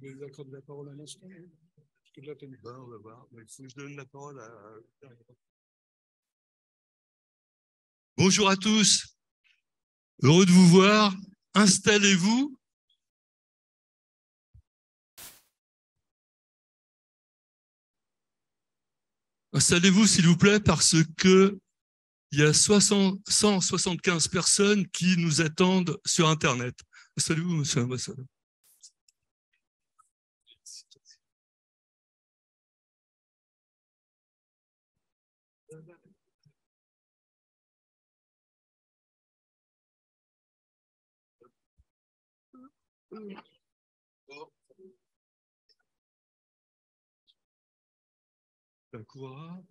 Vous accordez la parole à l'instant. On va voir. Il faut que je donne la parole à... Bonjour à tous. Heureux de vous voir. Installez-vous. Installez-vous, s'il vous plaît, parce que il y a 175 personnes qui nous attendent sur Internet. Installez-vous, monsieur l'ambassadeur.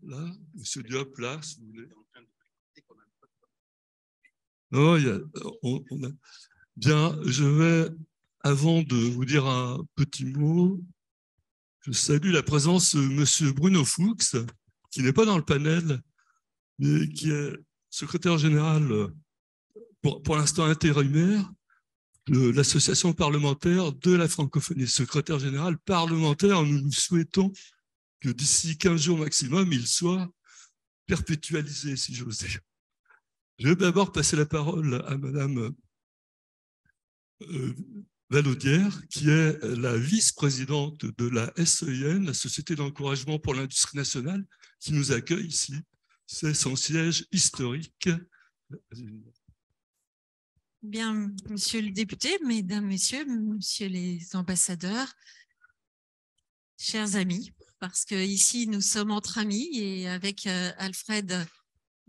Là, monsieur Diop, là, si vous voulez. Non, on a... Bien, je vais, avant de vous dire un petit mot, je salue la présence de monsieur Bruno Fuchs, qui n'est pas dans le panel, mais qui est secrétaire général, pour l'instant intérimaire, de l'association parlementaire de la francophonie, secrétaire général parlementaire. Nous souhaitons que d'ici 15 jours maximum, il soit perpétualisé, si j'ose dire. Je vais d'abord passer la parole à madame Valaudière, qui est la vice-présidente de la SEIN, la Société d'encouragement pour l'industrie nationale, qui nous accueille ici. C'est son siège historique. Bien, monsieur le député, mesdames, messieurs, messieurs les ambassadeurs, chers amis, parce qu'ici nous sommes entre amis et avec Alfred,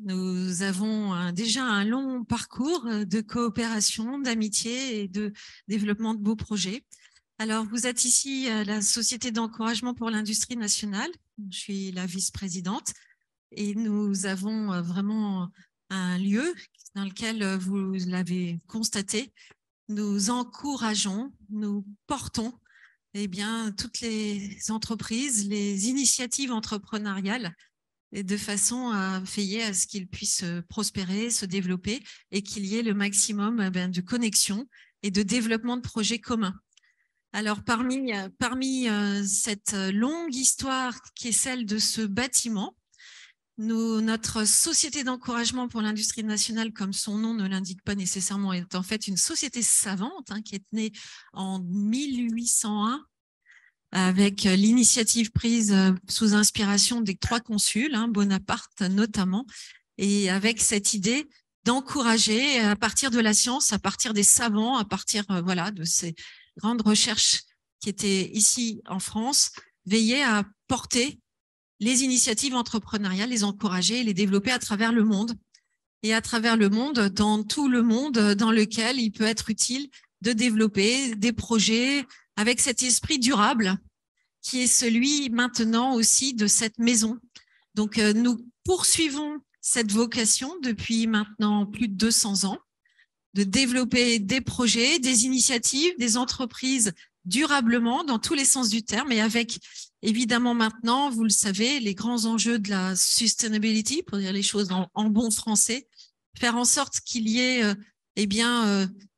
nous avons déjà un long parcours de coopération, d'amitié et de développement de beaux projets. Alors, vous êtes ici à la Société d'encouragement pour l'industrie nationale. Je suis la vice-présidente et nous avons vraiment un lieu dans lequel, vous l'avez constaté, nous encourageons, nous portons toutes les entreprises, les initiatives entrepreneuriales, et de façon à veiller à ce qu'ils puissent prospérer, se développer et qu'il y ait le maximum de connexion et de développement de projets communs. Alors, parmi cette longue histoire qui est celle de ce bâtiment, notre société d'encouragement pour l'industrie nationale, comme son nom ne l'indique pas nécessairement, est en fait une société savante qui est née en 1801 avec l'initiative prise sous inspiration des 3 consuls, Bonaparte notamment, et avec cette idée d'encourager à partir de la science, à partir des savants, à partir de ces grandes recherches qui étaient ici en France, veiller à porter les initiatives entrepreneuriales, les encourager et les développer à travers le monde. Et à travers le monde, dans tout le monde dans lequel il peut être utile de développer des projets avec cet esprit durable qui est celui maintenant aussi de cette maison. Donc, nous poursuivons cette vocation depuis maintenant plus de 200 ans, de développer des projets, des initiatives, des entreprises durablement dans tous les sens du terme et avec évidemment maintenant, vous le savez, les grands enjeux de la sustainability, pour dire les choses en bon français, faire en sorte qu'il y ait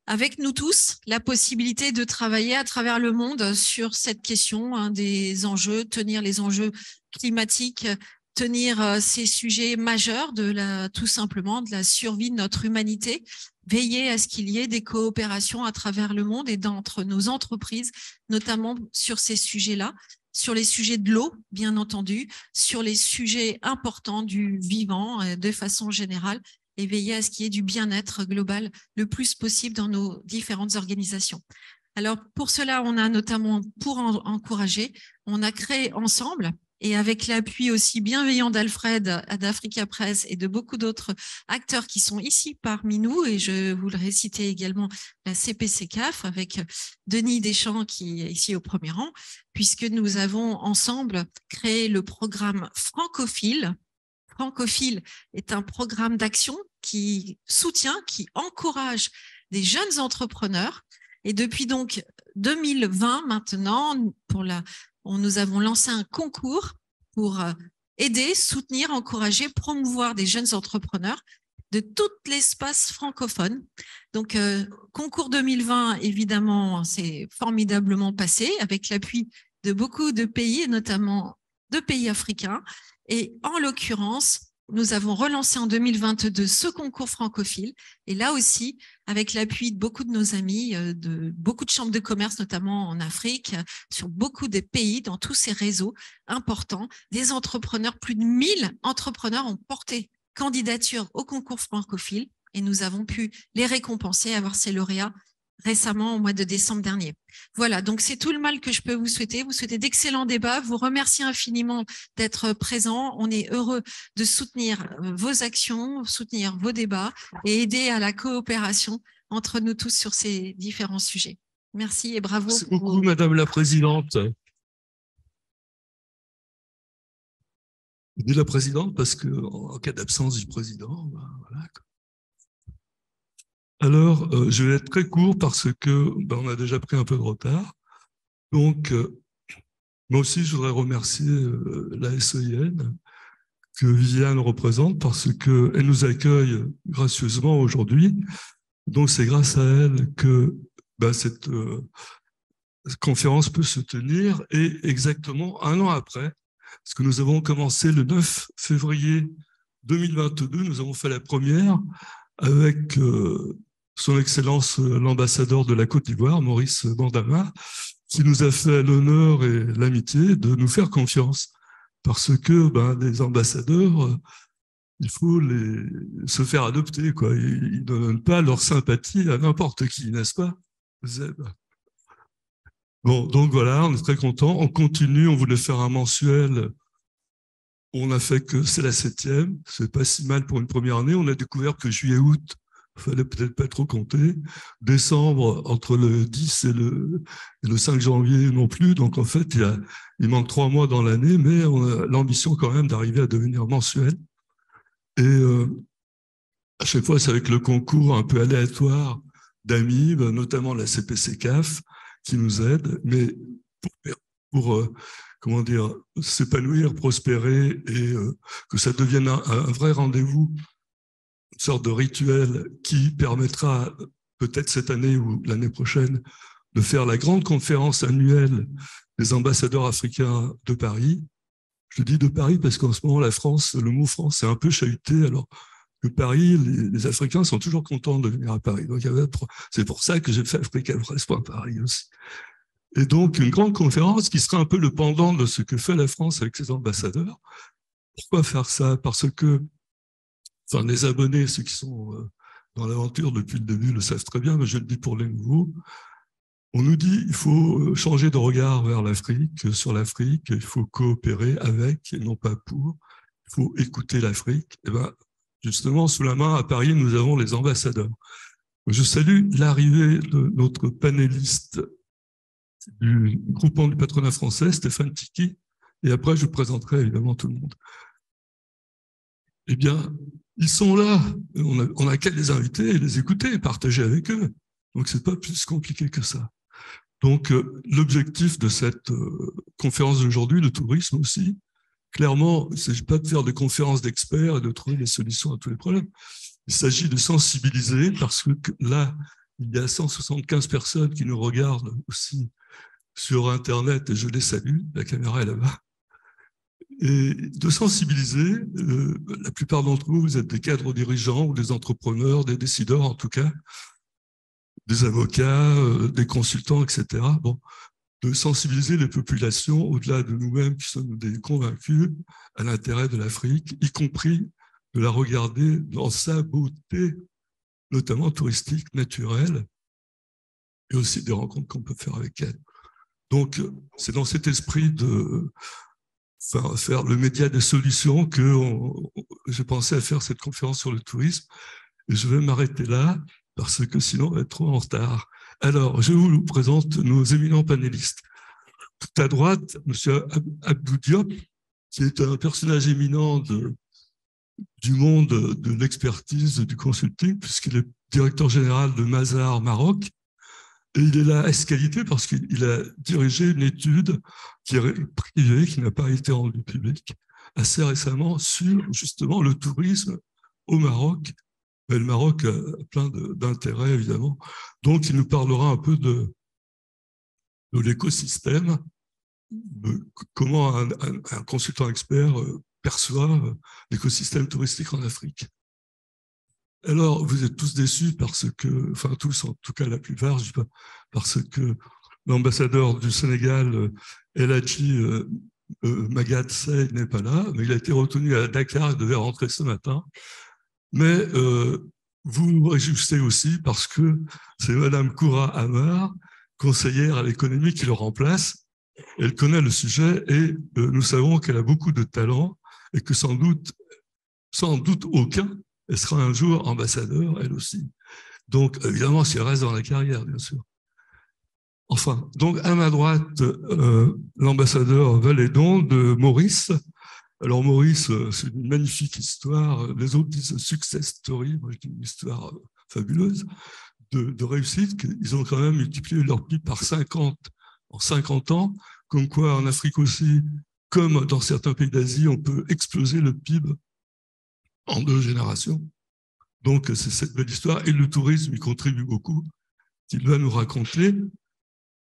avec nous tous la possibilité de travailler à travers le monde sur cette question des enjeux, tenir les enjeux climatiques, tenir ces sujets majeurs tout simplement de la survie de notre humanité, veiller à ce qu'il y ait des coopérations à travers le monde et entre nos entreprises, notamment sur ces sujets-là, sur les sujets de l'eau, bien entendu, sur les sujets importants du vivant de façon générale, et veiller à ce qu'il y ait du bien-être global le plus possible dans nos différentes organisations. Alors, pour cela, on a notamment, pour encourager, on a créé ensemble, et avec l'appui aussi bienveillant d'Alfred, d'Africa Press et de beaucoup d'autres acteurs qui sont ici parmi nous, et je voudrais citer également la CPCCAF avec Denis Deschamps qui est ici au premier rang, puisque nous avons ensemble créé le programme Francophile. Francophile est un programme d'action qui soutient, qui encourage des jeunes entrepreneurs. Et depuis donc 2020 maintenant, nous avons lancé un concours pour aider, soutenir, encourager, promouvoir des jeunes entrepreneurs de tout l'espace francophone. Donc, concours 2020, évidemment, c'est formidablement passé avec l'appui de beaucoup de pays, notamment de pays africains. Et en l'occurrence, nous avons relancé en 2022 ce concours francophile. Et là aussi, avec l'appui de beaucoup de nos amis, de beaucoup de chambres de commerce, notamment en Afrique, sur beaucoup de pays, dans tous ces réseaux importants, des entrepreneurs, plus de 1000 entrepreneurs ont porté candidature au concours francophile et nous avons pu les récompenser, avoir ces lauréats récemment au mois de décembre dernier. Voilà, donc c'est tout le mal que je peux vous souhaiter. Vous souhaitez d'excellents débats. Vous remercie infiniment d'être présent. On est heureux de soutenir vos actions, soutenir vos débats et aider à la coopération entre nous tous sur ces différents sujets. Merci et bravo. Merci beaucoup, Madame la Présidente. Je dis la Présidente parce qu'en cas d'absence du Président, ben voilà. Alors, je vais être très court parce que on a déjà pris un peu de retard. Donc, moi aussi, je voudrais remercier la SEIN que Viviane représente parce qu'elle nous accueille gracieusement aujourd'hui. Donc, c'est grâce à elle que cette conférence peut se tenir et exactement un an après, parce que nous avons commencé le 9 février 2022, nous avons fait la première avec son Excellence l'ambassadeur de la Côte d'Ivoire, Maurice Bandama, qui nous a fait l'honneur et l'amitié de nous faire confiance. Parce que les ambassadeurs, il faut se faire adopter, quoi. Ils ne donnent pas leur sympathie à n'importe qui, n'est-ce pas, Zeb? Bon, donc voilà, on est très contents. On continue, on voulait faire un mensuel. On a fait que c'est la 7e. C'est pas si mal pour une première année. On a découvert que juillet-août, il fallait peut-être pas trop compter. Décembre, entre le 10 et le 5 janvier non plus. Donc en fait, il manque 3 mois dans l'année, mais on a l'ambition quand même d'arriver à devenir mensuel. Et à chaque fois, c'est avec le concours un peu aléatoire d'amis, notamment la CPC-CAF, qui nous aide, mais pour comment dire, s'épanouir, prospérer et que ça devienne un vrai rendez-vous, une sorte de rituel qui permettra peut-être cette année ou l'année prochaine de faire la grande conférence annuelle des ambassadeurs africains de Paris. Je dis de Paris parce qu'en ce moment, la France, le mot France est un peu chahuté, alors que Paris, les Africains sont toujours contents de venir à Paris. Donc, c'est pour ça que j'ai fait Africa Press pour Paris aussi. Et donc, une grande conférence qui sera un peu le pendant de ce que fait la France avec ses ambassadeurs. Pourquoi faire ça? Parce que, les abonnés, ceux qui sont dans l'aventure depuis le début, le savent très bien, mais je le dis pour les nouveaux. On nous dit qu'il faut changer de regard vers l'Afrique, sur l'Afrique, il faut coopérer avec et non pas pour. Il faut écouter l'Afrique. Et justement, sous la main, à Paris, nous avons les ambassadeurs. Je salue l'arrivée de notre panéliste du groupement du patronat français, Stéphane Tiki, et après, je présenterai évidemment tout le monde. Eh bien, ils sont là. On n'a qu'à les inviter et les écouter et partager avec eux. Donc, c'est pas plus compliqué que ça. Donc, l'objectif de cette conférence d'aujourd'hui, de tourisme aussi, clairement, il ne s'agit pas de faire des conférences d'experts et de trouver des solutions à tous les problèmes. Il s'agit de sensibiliser parce que là, il y a 175 personnes qui nous regardent aussi sur Internet et je les salue, la caméra est là-bas. Et de sensibiliser, la plupart d'entre vous, vous êtes des cadres dirigeants ou des entrepreneurs, des décideurs en tout cas, des avocats, des consultants, etc. Bon, de sensibiliser les populations, au-delà de nous-mêmes qui sommes des convaincus, à l'intérêt de l'Afrique, y compris de la regarder dans sa beauté, notamment touristique, naturelle, et aussi des rencontres qu'on peut faire avec elle. Donc, c'est dans cet esprit de faire le média des solutions que j'ai pensé à faire cette conférence sur le tourisme. Et je vais m'arrêter là, parce que sinon, on va être trop en retard. Alors, je vous présente nos éminents panélistes. Tout à droite, M. Abdou Diop, qui est un personnage éminent du monde de l'expertise, du consulting, puisqu'il est directeur général de Mazars Maroc. Et il est là à qualité parce qu'il a dirigé une étude qui est privée, qui n'a pas été rendue publique, assez récemment sur justement le tourisme au Maroc Mais le Maroc a plein d'intérêts, évidemment. Donc, il nous parlera un peu de l'écosystème, de comment un consultant expert perçoit l'écosystème touristique en Afrique. Alors, vous êtes tous déçus parce que, enfin tous, en tout cas la plupart, je dis pas, parce que l'ambassadeur du Sénégal, El Hadji Magatte Sey, n'est pas là, mais il a été retenu à Dakar et devait rentrer ce matin. Mais vous vous réjouissez aussi parce que c'est Madame Koura Amar, conseillère à l'économie, qui le remplace. Elle connaît le sujet et nous savons qu'elle a beaucoup de talent et que sans doute aucun, elle sera un jour ambassadeur, elle aussi. Donc, évidemment, si elle reste dans la carrière, bien sûr. Enfin, donc à ma droite, l'ambassadeur Valédon de Maurice. Alors Maurice, c'est une magnifique histoire. Les autres disent success story. Moi, je dis une histoire fabuleuse de réussite. Ils ont quand même multiplié leur PIB par 50 en 50 ans. Comme quoi, en Afrique aussi, comme dans certains pays d'Asie, on peut exploser le PIB en 2 générations. Donc, c'est cette belle histoire. Et le tourisme, il contribue beaucoup. Il va nous raconter.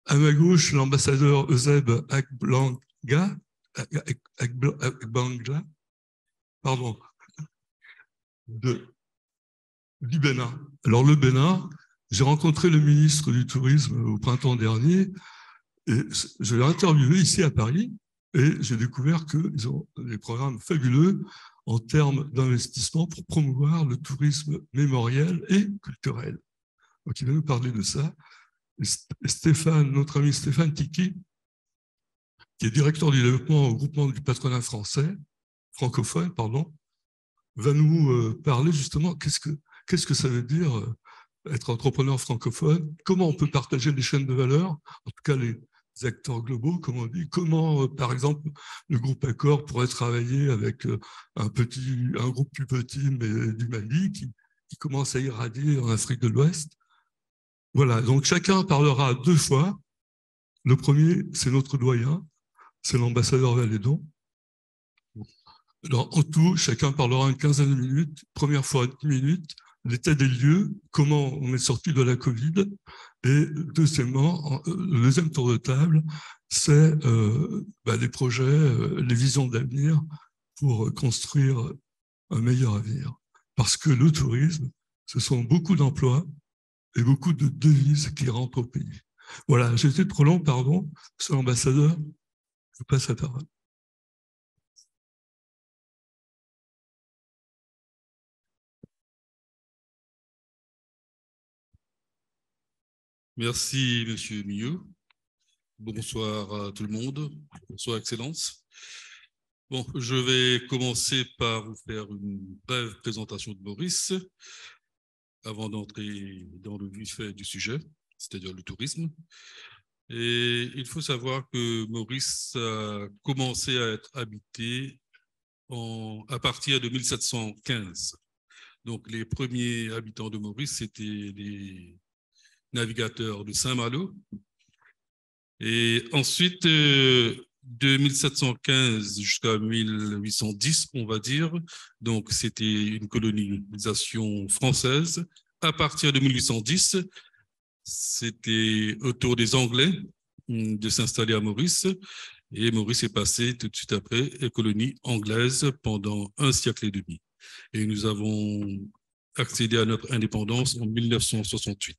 À ma gauche, l'ambassadeur Euseb Akbangla, pardon, du Bénin. Alors, le Bénin, j'ai rencontré le ministre du Tourisme au printemps dernier et je l'ai interviewé ici à Paris et j'ai découvert qu'ils ont des programmes fabuleux en termes d'investissement pour promouvoir le tourisme mémoriel et culturel. Donc, il va nous parler de ça. Et Stéphane, notre ami Stéphane Tiki, qui est directeur du développement au groupement du patronat francophone, va nous parler justement qu'est-ce que ça veut dire être entrepreneur francophone, comment on peut partager les chaînes de valeur, en tout cas les acteurs globaux, comme on dit, comment, par exemple, le groupe Accor pourrait travailler avec un groupe plus petit, mais du Mali, qui commence à irradier en Afrique de l'Ouest. Voilà, donc chacun parlera 2 fois. Le premier, c'est notre doyen, c'est l'ambassadeur Valédon. Alors, en tout, chacun parlera une quinzaine de minutes. Première fois, 10 minutes, l'état des lieux, comment on est sorti de la Covid. Et deuxièmement, le deuxième tour de table, c'est les projets, les visions d'avenir pour construire un meilleur avenir. Parce que le tourisme, ce sont beaucoup d'emplois et beaucoup de devises qui rentrent au pays. Voilà, j'ai été trop long, pardon. Monsieur l'ambassadeur, je vous passe la parole. Merci, Monsieur Millot. Bonsoir à tout le monde. Bonsoir, Excellence. Bon, je vais commencer par vous faire une brève présentation de Maurice avant d'entrer dans le vif du sujet, c'est-à-dire le tourisme. Et il faut savoir que Maurice a commencé à être habité à partir de 1715. Donc, les premiers habitants de Maurice, c'était les navigateurs de Saint-Malo. Et ensuite, de 1715 jusqu'à 1810, on va dire, donc c'était une colonisation française. À partir de 1810, c'était au tour des Anglais de s'installer à Maurice. Et Maurice est passé tout de suite après colonie anglaise pendant 1 siècle et demi. Et nous avons accédé à notre indépendance en 1968.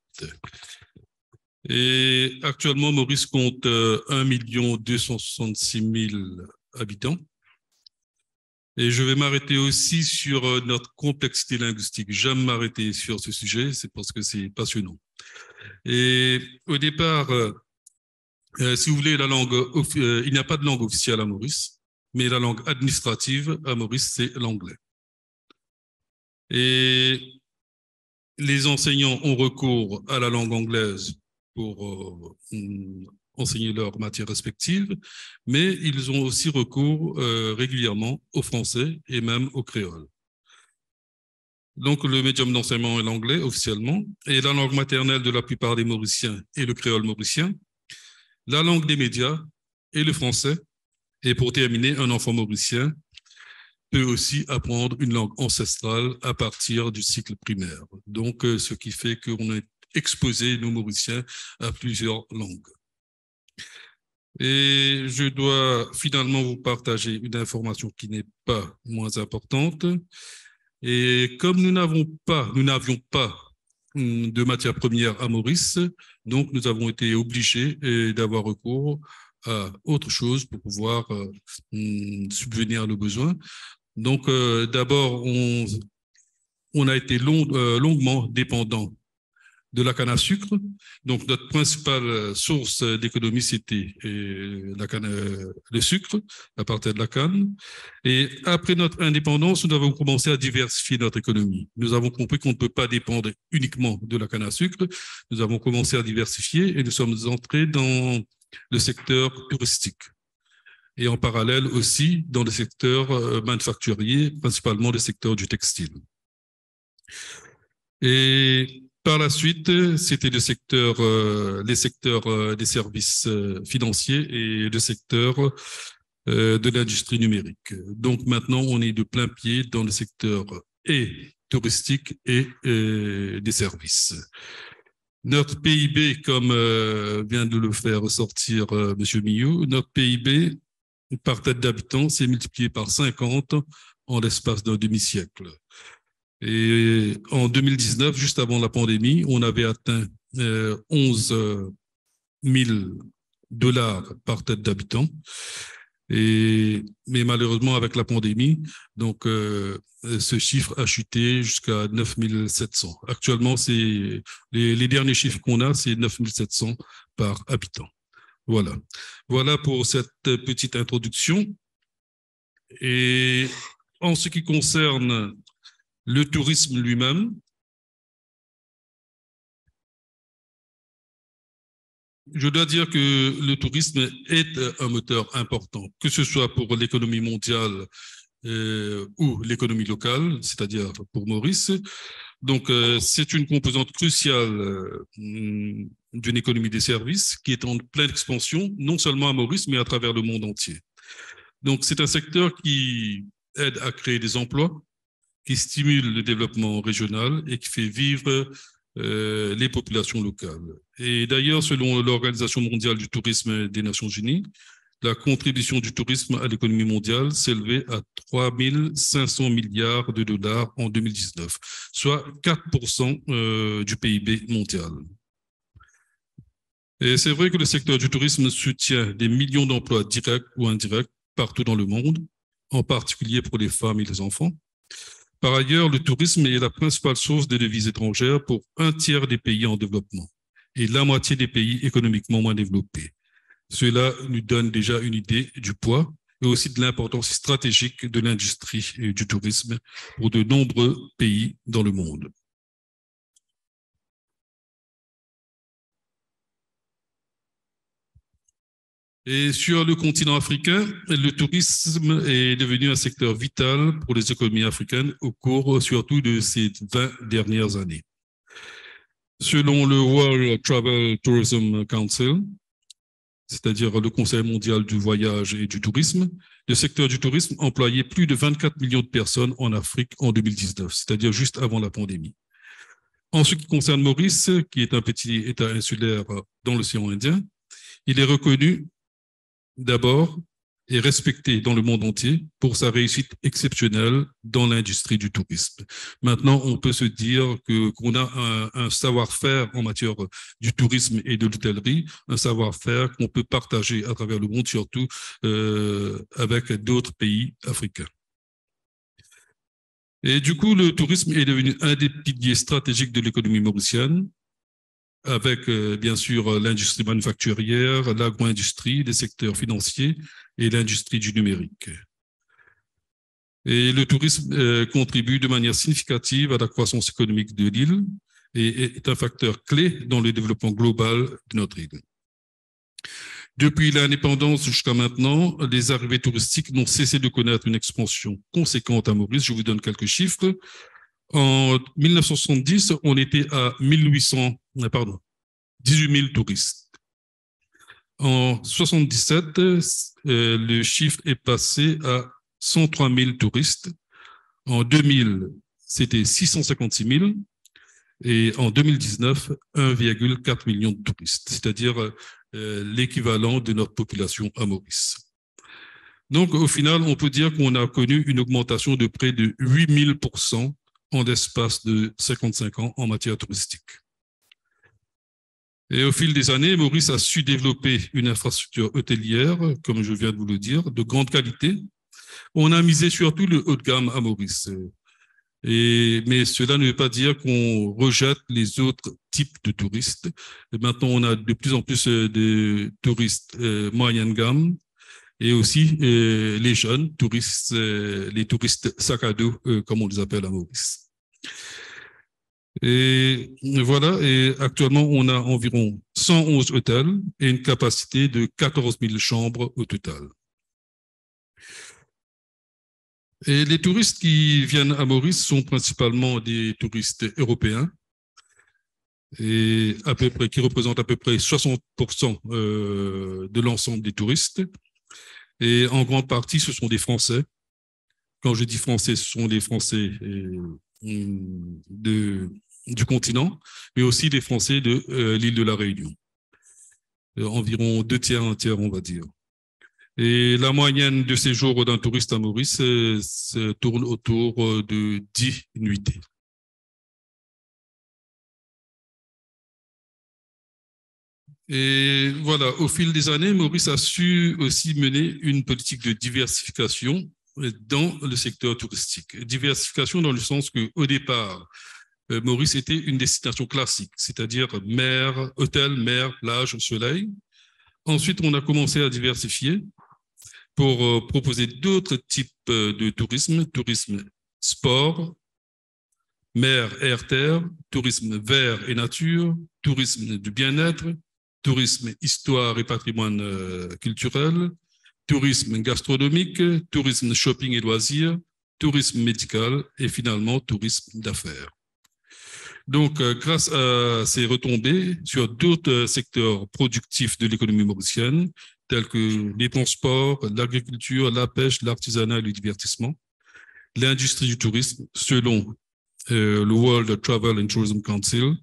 Et actuellement, Maurice compte 1 266 000 habitants. Et je vais m'arrêter aussi sur notre complexité linguistique. J'aime m'arrêter sur ce sujet, c'est parce que c'est passionnant. Et au départ, si vous voulez, il n'y a pas de langue officielle à Maurice, mais la langue administrative à Maurice, c'est l'anglais. Et les enseignants ont recours à la langue anglaise pour enseigner leurs matières respectives, mais ils ont aussi recours régulièrement au français et même au créole. Donc, le médium d'enseignement est l'anglais officiellement, et la langue maternelle de la plupart des Mauriciens est le créole mauricien, la langue des médias est le français, et pour terminer, un enfant mauricien peut aussi apprendre une langue ancestrale à partir du cycle primaire. Donc, ce qui fait qu'on est exposé, nous Mauriciens, à plusieurs langues. Et je dois finalement vous partager une information qui n'est pas moins importante. Et comme nous n'avions pas de matières premières à Maurice, donc nous avons été obligés d'avoir recours à autre chose pour pouvoir subvenir à nos besoins. Donc, d'abord, on a été longuement dépendant de la canne à sucre. Donc, notre principale source d'économie, c'était le sucre, à partir de la canne. Et après notre indépendance, nous avons commencé à diversifier notre économie. Nous avons compris qu'on ne peut pas dépendre uniquement de la canne à sucre. Nous avons commencé à diversifier et nous sommes entrés dans le secteur touristique. Et en parallèle aussi dans le secteur manufacturier, principalement le secteur du textile. Et par la suite, c'était les secteurs des services financiers et le secteur de l'industrie numérique. Donc maintenant, on est de plein pied dans le secteur touristique et des services. Notre PIB, comme vient de le faire ressortir M. Millot, notre PIB par tête d'habitant s'est multiplié par 50 en l'espace d'un demi-siècle. Et en 2019, juste avant la pandémie, on avait atteint 11 000 $ par tête d'habitant. Mais malheureusement, avec la pandémie, donc, ce chiffre a chuté jusqu'à 9 700. Actuellement, les derniers chiffres qu'on a, c'est 9 700 par habitant. Voilà. Voilà pour cette petite introduction. Et en ce qui concerne le tourisme lui-même, je dois dire que le tourisme est un moteur important, que ce soit pour l'économie mondiale ou l'économie locale, c'est-à-dire pour Maurice. Donc, c'est une composante cruciale d'une économie des services qui est en pleine expansion, non seulement à Maurice, mais à travers le monde entier. Donc, c'est un secteur qui aide à créer des emplois, qui stimule le développement régional et qui fait vivre les populations locales. Et d'ailleurs, selon l'Organisation mondiale du tourisme des Nations Unies, la contribution du tourisme à l'économie mondiale s'élevait à 3 500 milliards $ en 2019, soit 4% du PIB mondial. Et c'est vrai que le secteur du tourisme soutient des millions d'emplois directs ou indirects partout dans le monde, en particulier pour les femmes et les enfants. Par ailleurs, le tourisme est la principale source de devises étrangères pour un tiers des pays en développement et la moitié des pays économiquement moins développés. Cela nous donne déjà une idée du poids et aussi de l'importance stratégique de l'industrie du tourisme pour de nombreux pays dans le monde. Et sur le continent africain, le tourisme est devenu un secteur vital pour les économies africaines au cours surtout de ces 20 dernières années. Selon le World Travel Tourism Council, c'est-à-dire le Conseil mondial du voyage et du tourisme, le secteur du tourisme employait plus de 24 millions de personnes en Afrique en 2019, c'est-à-dire juste avant la pandémie. En ce qui concerne Maurice, qui est un petit État insulaire dans l'océan Indien, il est reconnu d'abord est respecté dans le monde entier pour sa réussite exceptionnelle dans l'industrie du tourisme. Maintenant, on peut se dire qu'on a un savoir-faire en matière du tourisme et de l'hôtellerie, un savoir-faire qu'on peut partager à travers le monde, surtout avec d'autres pays africains. Et du coup, le tourisme est devenu un des piliers stratégiques de l'économie mauricienne, avec bien sûr l'industrie manufacturière, l'agro-industrie, les secteurs financiers et l'industrie du numérique. Et le tourisme contribue de manière significative à la croissance économique de l'île et est un facteur clé dans le développement global de notre île. Depuis l'indépendance jusqu'à maintenant, les arrivées touristiques n'ont cessé de connaître une expansion conséquente à Maurice. Je vous donne quelques chiffres. En 1970, on était à 18 000 touristes. En 1977, le chiffre est passé à 103 000 touristes. En 2000, c'était 656 000. Et en 2019, 1,4 million de touristes, c'est-à-dire l'équivalent de notre population à Maurice. Donc, au final, on peut dire qu'on a connu une augmentation de près de 8000% en l'espace de 55 ans en matière touristique. Et au fil des années, Maurice a su développer une infrastructure hôtelière, comme je viens de vous le dire, de grande qualité. On a misé surtout le haut de gamme à Maurice. Mais cela ne veut pas dire qu'on rejette les autres types de touristes. Et maintenant, on a de plus en plus de touristes moyenne gamme et aussi les jeunes touristes, les touristes sac à dos, comme on les appelle à Maurice. Et voilà, et actuellement, on a environ 111 hôtels et une capacité de 14 000 chambres au total. Et les touristes qui viennent à Maurice sont principalement des touristes européens et qui représentent à peu près 60% de l'ensemble des touristes. Et en grande partie, ce sont des Français. Quand je dis Français, ce sont des Français du continent, mais aussi des Français de l'île de la Réunion. Environ 2 tiers, 1 tiers, on va dire. Et la moyenne de séjour d'un touriste à Maurice se tourne autour de 10 nuitées. Et voilà, au fil des années, Maurice a su aussi mener une politique de diversification dans le secteur touristique. Diversification dans le sens qu'au départ, Maurice était une destination classique, c'est-à-dire mer, hôtel, mer, plage, soleil. Ensuite, on a commencé à diversifier pour proposer d'autres types de tourisme, tourisme sport, mer, air, terre, tourisme vert et nature, tourisme du bien-être, tourisme histoire et patrimoine culturel, tourisme gastronomique, tourisme shopping et loisirs, tourisme médical et finalement tourisme d'affaires. Donc, grâce à ces retombées sur d'autres secteurs productifs de l'économie mauricienne, tels que les transports, l'agriculture, la pêche, l'artisanat et le divertissement, l'industrie du tourisme, selon le World Travel and Tourism Council,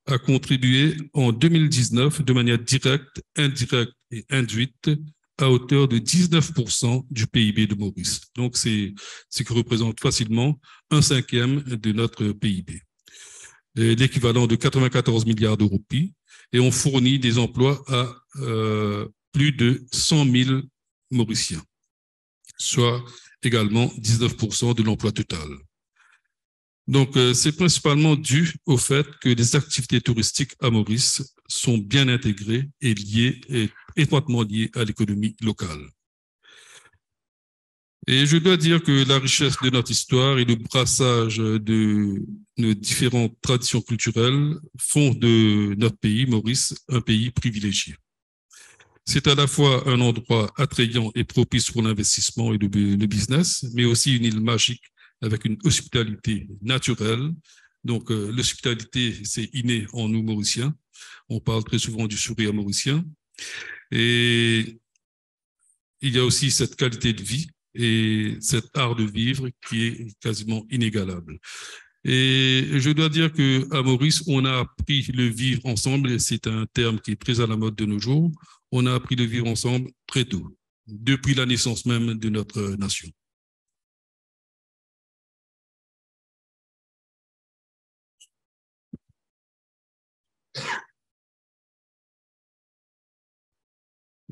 a contribué en 2019 de manière directe, indirecte et induite à hauteur de 19% du PIB de Maurice. Donc, c'est ce qui représente facilement 1/5 de notre PIB, l'équivalent de 94 milliards d'euros. Et on fournit des emplois à plus de 100 000 Mauriciens, soit également 19% de l'emploi total. Donc, c'est principalement dû au fait que les activités touristiques à Maurice sont bien intégrées et étroitement liées à l'économie locale. Et je dois dire que la richesse de notre histoire et le brassage de nos différentes traditions culturelles font de notre pays, Maurice, un pays privilégié. C'est à la fois un endroit attrayant et propice pour l'investissement et le business, mais aussi une île magique avec une hospitalité naturelle. Donc, l'hospitalité, c'est inné en nous, Mauriciens. On parle très souvent du sourire mauricien. Et il y a aussi cette qualité de vie et cet art de vivre qui est quasiment inégalable. Et je dois dire qu'à Maurice, on a appris le vivre ensemble, et c'est un terme qui est très à la mode de nos jours. On a appris le vivre ensemble très tôt, depuis la naissance même de notre nation.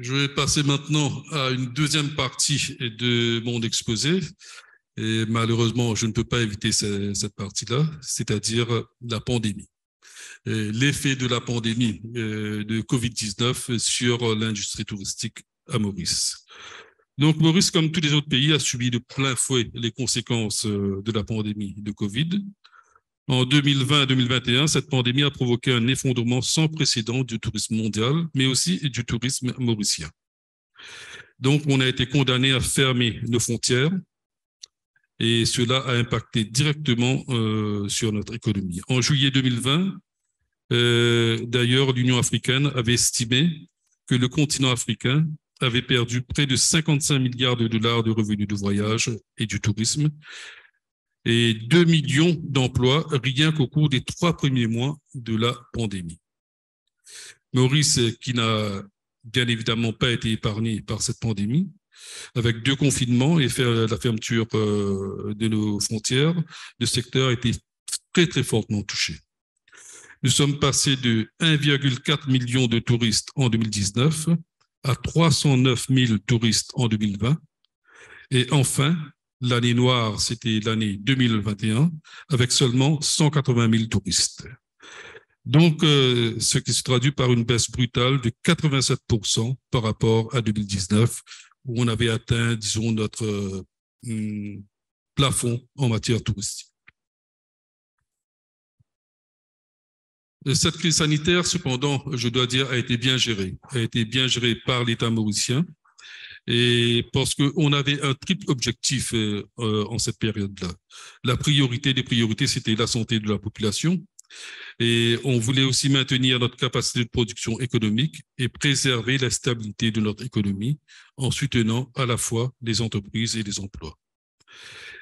Je vais passer maintenant à une deuxième partie de mon exposé. Et malheureusement, je ne peux pas éviter cette partie-là, c'est-à-dire la pandémie. L'effet de la pandémie de Covid-19 sur l'industrie touristique à Maurice. Donc, Maurice, comme tous les autres pays, a subi de plein fouet les conséquences de la pandémie de Covid. En 2020 et 2021, cette pandémie a provoqué un effondrement sans précédent du tourisme mondial, mais aussi du tourisme mauricien. Donc, on a été condamné à fermer nos frontières et cela a impacté directement sur notre économie. En juillet 2020, d'ailleurs, l'Union africaine avait estimé que le continent africain avait perdu près de 55 milliards de dollars de revenus de voyage et du tourisme et 2 millions d'emplois rien qu'au cours des 3 premiers mois de la pandémie. Maurice, qui n'a bien évidemment pas été épargné par cette pandémie, avec 2 confinements et la fermeture de nos frontières, le secteur a été très, très fortement touché. Nous sommes passés de 1,4 million de touristes en 2019 à 309 000 touristes en 2020. Et enfin, l'année noire, c'était l'année 2021, avec seulement 180 000 touristes. Donc, ce qui se traduit par une baisse brutale de 87% par rapport à 2019, où on avait atteint, disons, notre plafond en matière touristique. Cette crise sanitaire, cependant, je dois dire, a été bien gérée par l'État mauricien, et parce qu'on avait un triple objectif en cette période-là. La priorité des priorités, c'était la santé de la population, et on voulait aussi maintenir notre capacité de production économique et préserver la stabilité de notre économie en soutenant à la fois les entreprises et les emplois.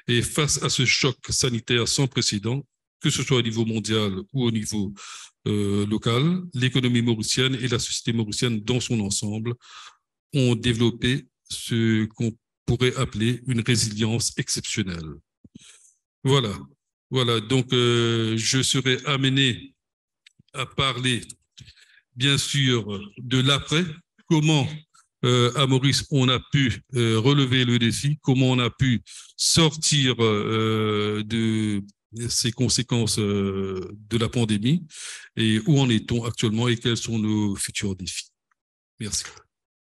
Et face à ce choc sanitaire sans précédent, que ce soit au niveau mondial ou au niveau local, l'économie mauricienne et la société mauricienne dans son ensemble ont développé ce qu'on pourrait appeler une résilience exceptionnelle. Voilà. Donc je serai amené à parler, bien sûr, de l'après, comment à Maurice on a pu relever le défi, comment on a pu sortir de ces conséquences de la pandémie et où en est-on actuellement et quels sont nos futurs défis. Merci.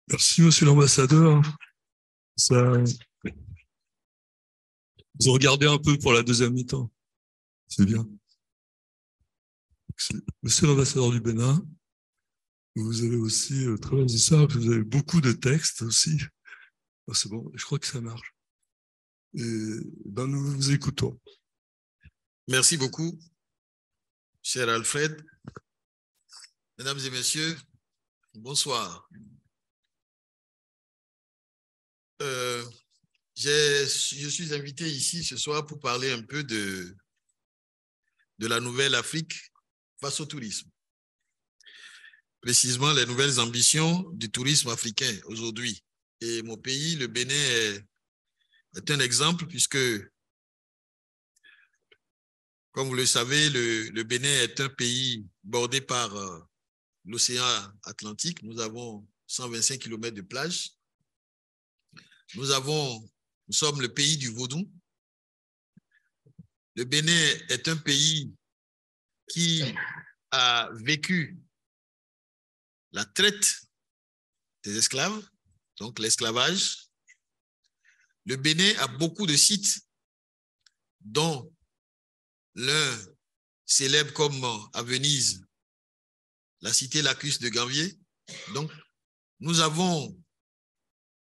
Merci, monsieur l'ambassadeur. Vous regardez un peu pour la deuxième mi-temps. C'est bien. Monsieur l'ambassadeur du Bénin, vous avez aussi travaillé ça, vous avez beaucoup de textes aussi. Ah, c'est bon, je crois que ça marche. Et ben, nous vous écoutons. Merci beaucoup, cher Alfred. Mesdames et messieurs, bonsoir. Je suis invité ici ce soir pour parler un peu de la nouvelle Afrique face au tourisme. Précisément, les nouvelles ambitions du tourisme africain aujourd'hui. Et mon pays, le Bénin, est un exemple puisque, comme vous le savez, le Bénin est un pays bordé par l'océan Atlantique. Nous avons 125 km de plage. Nous sommes le pays du vaudou. Le Bénin est un pays qui a vécu la traite des esclaves, donc l'esclavage. Le Bénin a beaucoup de sites, dont l'un célèbre comme à Venise, la cité lacustre de Gambier. Donc, nous avons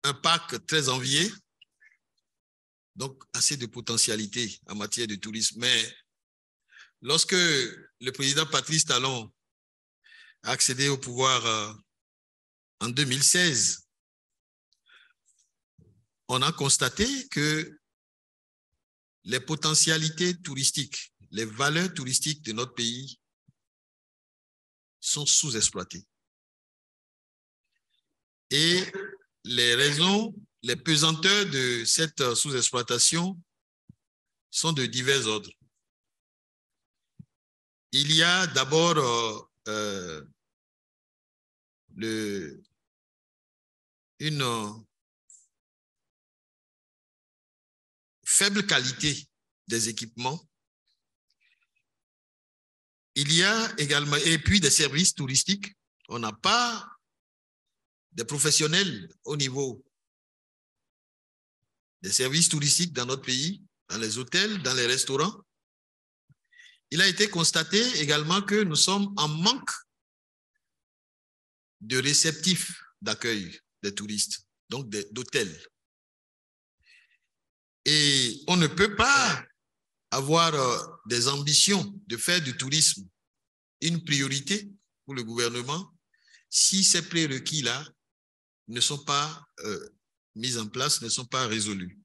un parc très envié, donc assez de potentialité en matière de tourisme. Mais lorsque le président Patrice Talon a accédé au pouvoir en 2016, on a constaté que les potentialités touristiques, les valeurs touristiques de notre pays sont sous-exploitées. Et les raisons, les pesanteurs de cette sous-exploitation sont de divers ordres. Il y a d'abord une faible qualité des équipements. Il y a également, et puis des services touristiques. On n'a pas des professionnels au niveau des services touristiques dans notre pays, dans les hôtels, dans les restaurants. Il a été constaté également que nous sommes en manque de réceptifs d'accueil des touristes, donc d'hôtels. Et on ne peut pas avoir des ambitions de faire du tourisme une priorité pour le gouvernement si ces prérequis-là ne sont pas mises en place, ne sont pas résolues.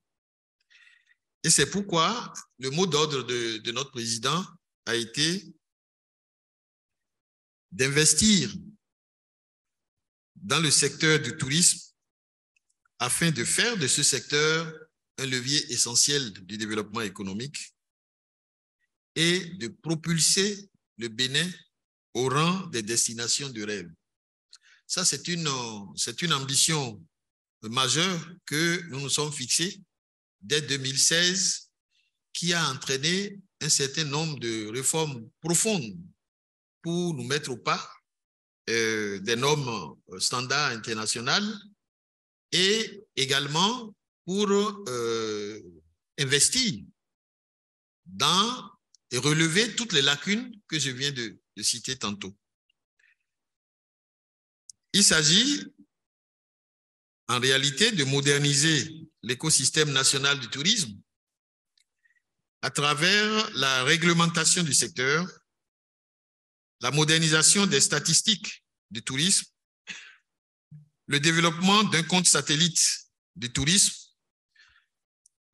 Et c'est pourquoi le mot d'ordre de notre président a été d'investir dans le secteur du tourisme afin de faire de ce secteur un levier essentiel du développement économique et de propulser le Bénin au rang des destinations de rêve. Ça, c'est une ambition majeure que nous nous sommes fixés dès 2016, qui a entraîné un certain nombre de réformes profondes pour nous mettre au pas des normes standards internationales et également pour investir dans et relever toutes les lacunes que je viens de citer tantôt. Il s'agit en réalité de moderniser l'écosystème national du tourisme à travers la réglementation du secteur, la modernisation des statistiques du tourisme, le développement d'un compte satellite du tourisme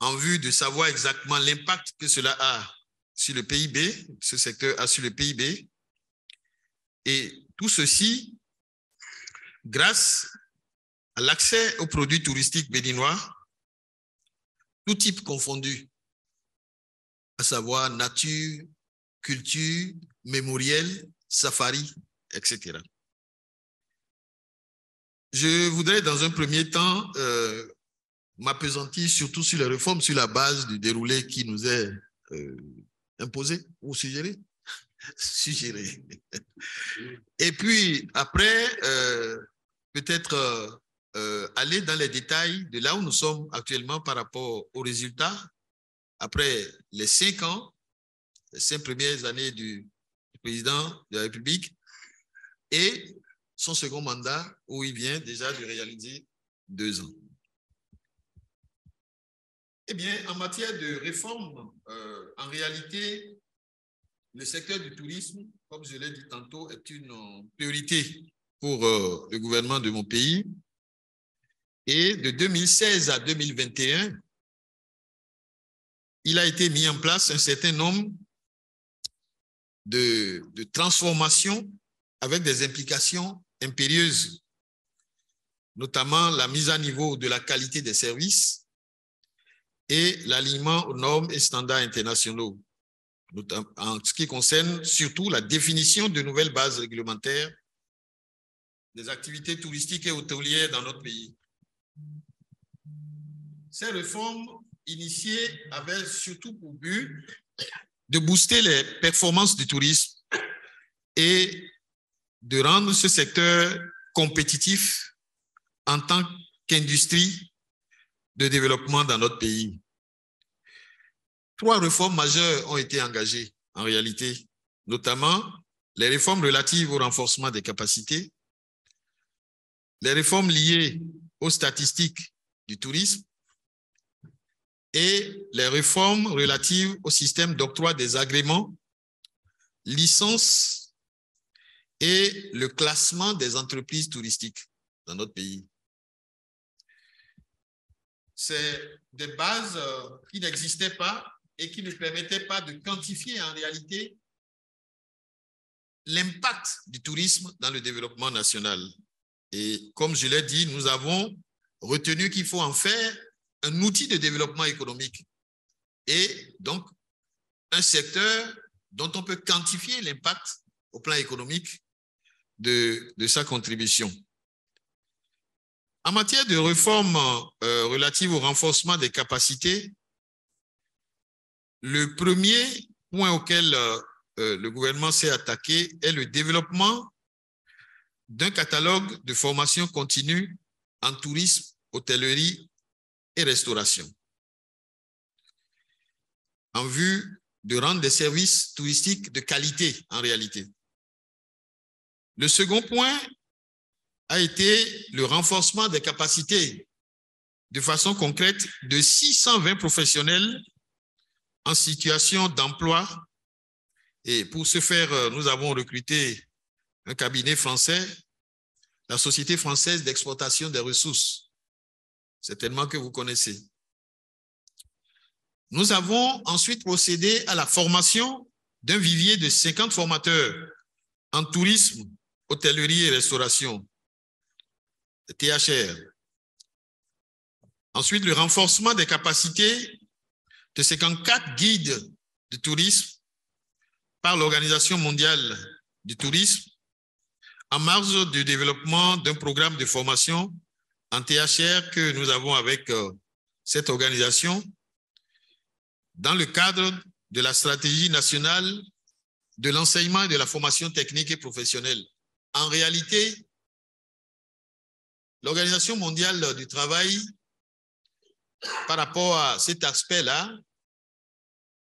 en vue de savoir exactement l'impact que cela a sur le PIB, ce secteur a sur le PIB, et tout ceci grâce à l'accès aux produits touristiques béninois, tout type confondu, à savoir nature, culture, mémoriel, safari, etc. Je voudrais dans un premier temps m'appesantir surtout sur les réformes sur la base du déroulé qui nous est imposé ou suggéré. Suggéré. Et puis après, peut-être aller dans les détails de là où nous sommes actuellement par rapport aux résultats après les 5 ans, les 5 premières années du président de la République et son second mandat où il vient déjà de réaliser 2 ans. Eh bien, en matière de réforme, en réalité, le secteur du tourisme, comme je l'ai dit tantôt, est une priorité pour le gouvernement de mon pays. Et de 2016 à 2021, il a été mis en place un certain nombre de transformations avec des implications impérieuses, notamment la mise à niveau de la qualité des services et l'alignement aux normes et standards internationaux, en ce qui concerne surtout la définition de nouvelles bases réglementaires des activités touristiques et hôtelières dans notre pays. Ces réformes initiées avaient surtout pour but de booster les performances du tourisme et de rendre ce secteur compétitif en tant qu'industrie de développement dans notre pays. 3 réformes majeures ont été engagées en réalité, notamment les réformes relatives au renforcement des capacités, les réformes liées aux statistiques du tourisme et les réformes relatives au système d'octroi des agréments, licences et le classement des entreprises touristiques dans notre pays. C'est des bases qui n'existaient pas et qui ne permettaient pas de quantifier en réalité l'impact du tourisme dans le développement national. Et comme je l'ai dit, nous avons retenu qu'il faut en faire un outil de développement économique et donc un secteur dont on peut quantifier l'impact au plan économique de sa contribution. En matière de réforme relative au renforcement des capacités, le premier point auquel le gouvernement s'est attaqué est le développement d'un catalogue de formation continue en tourisme, hôtellerie et restauration, en vue de rendre des services touristiques de qualité en réalité. Le second point a été le renforcement des capacités de façon concrète de 620 professionnels en situation d'emploi. Et pour ce faire, nous avons recruté un cabinet français la Société française d'exploitation des ressources, certainement que vous connaissez. Nous avons ensuite procédé à la formation d'un vivier de 50 formateurs en tourisme, hôtellerie et restauration, THR. Ensuite, le renforcement des capacités de 54 guides de tourisme par l'Organisation mondiale du tourisme en marge du développement d'un programme de formation en THR que nous avons avec cette organisation dans le cadre de la stratégie nationale de l'enseignement et de la formation technique et professionnelle. En réalité, l'Organisation mondiale du travail, par rapport à cet aspect-là,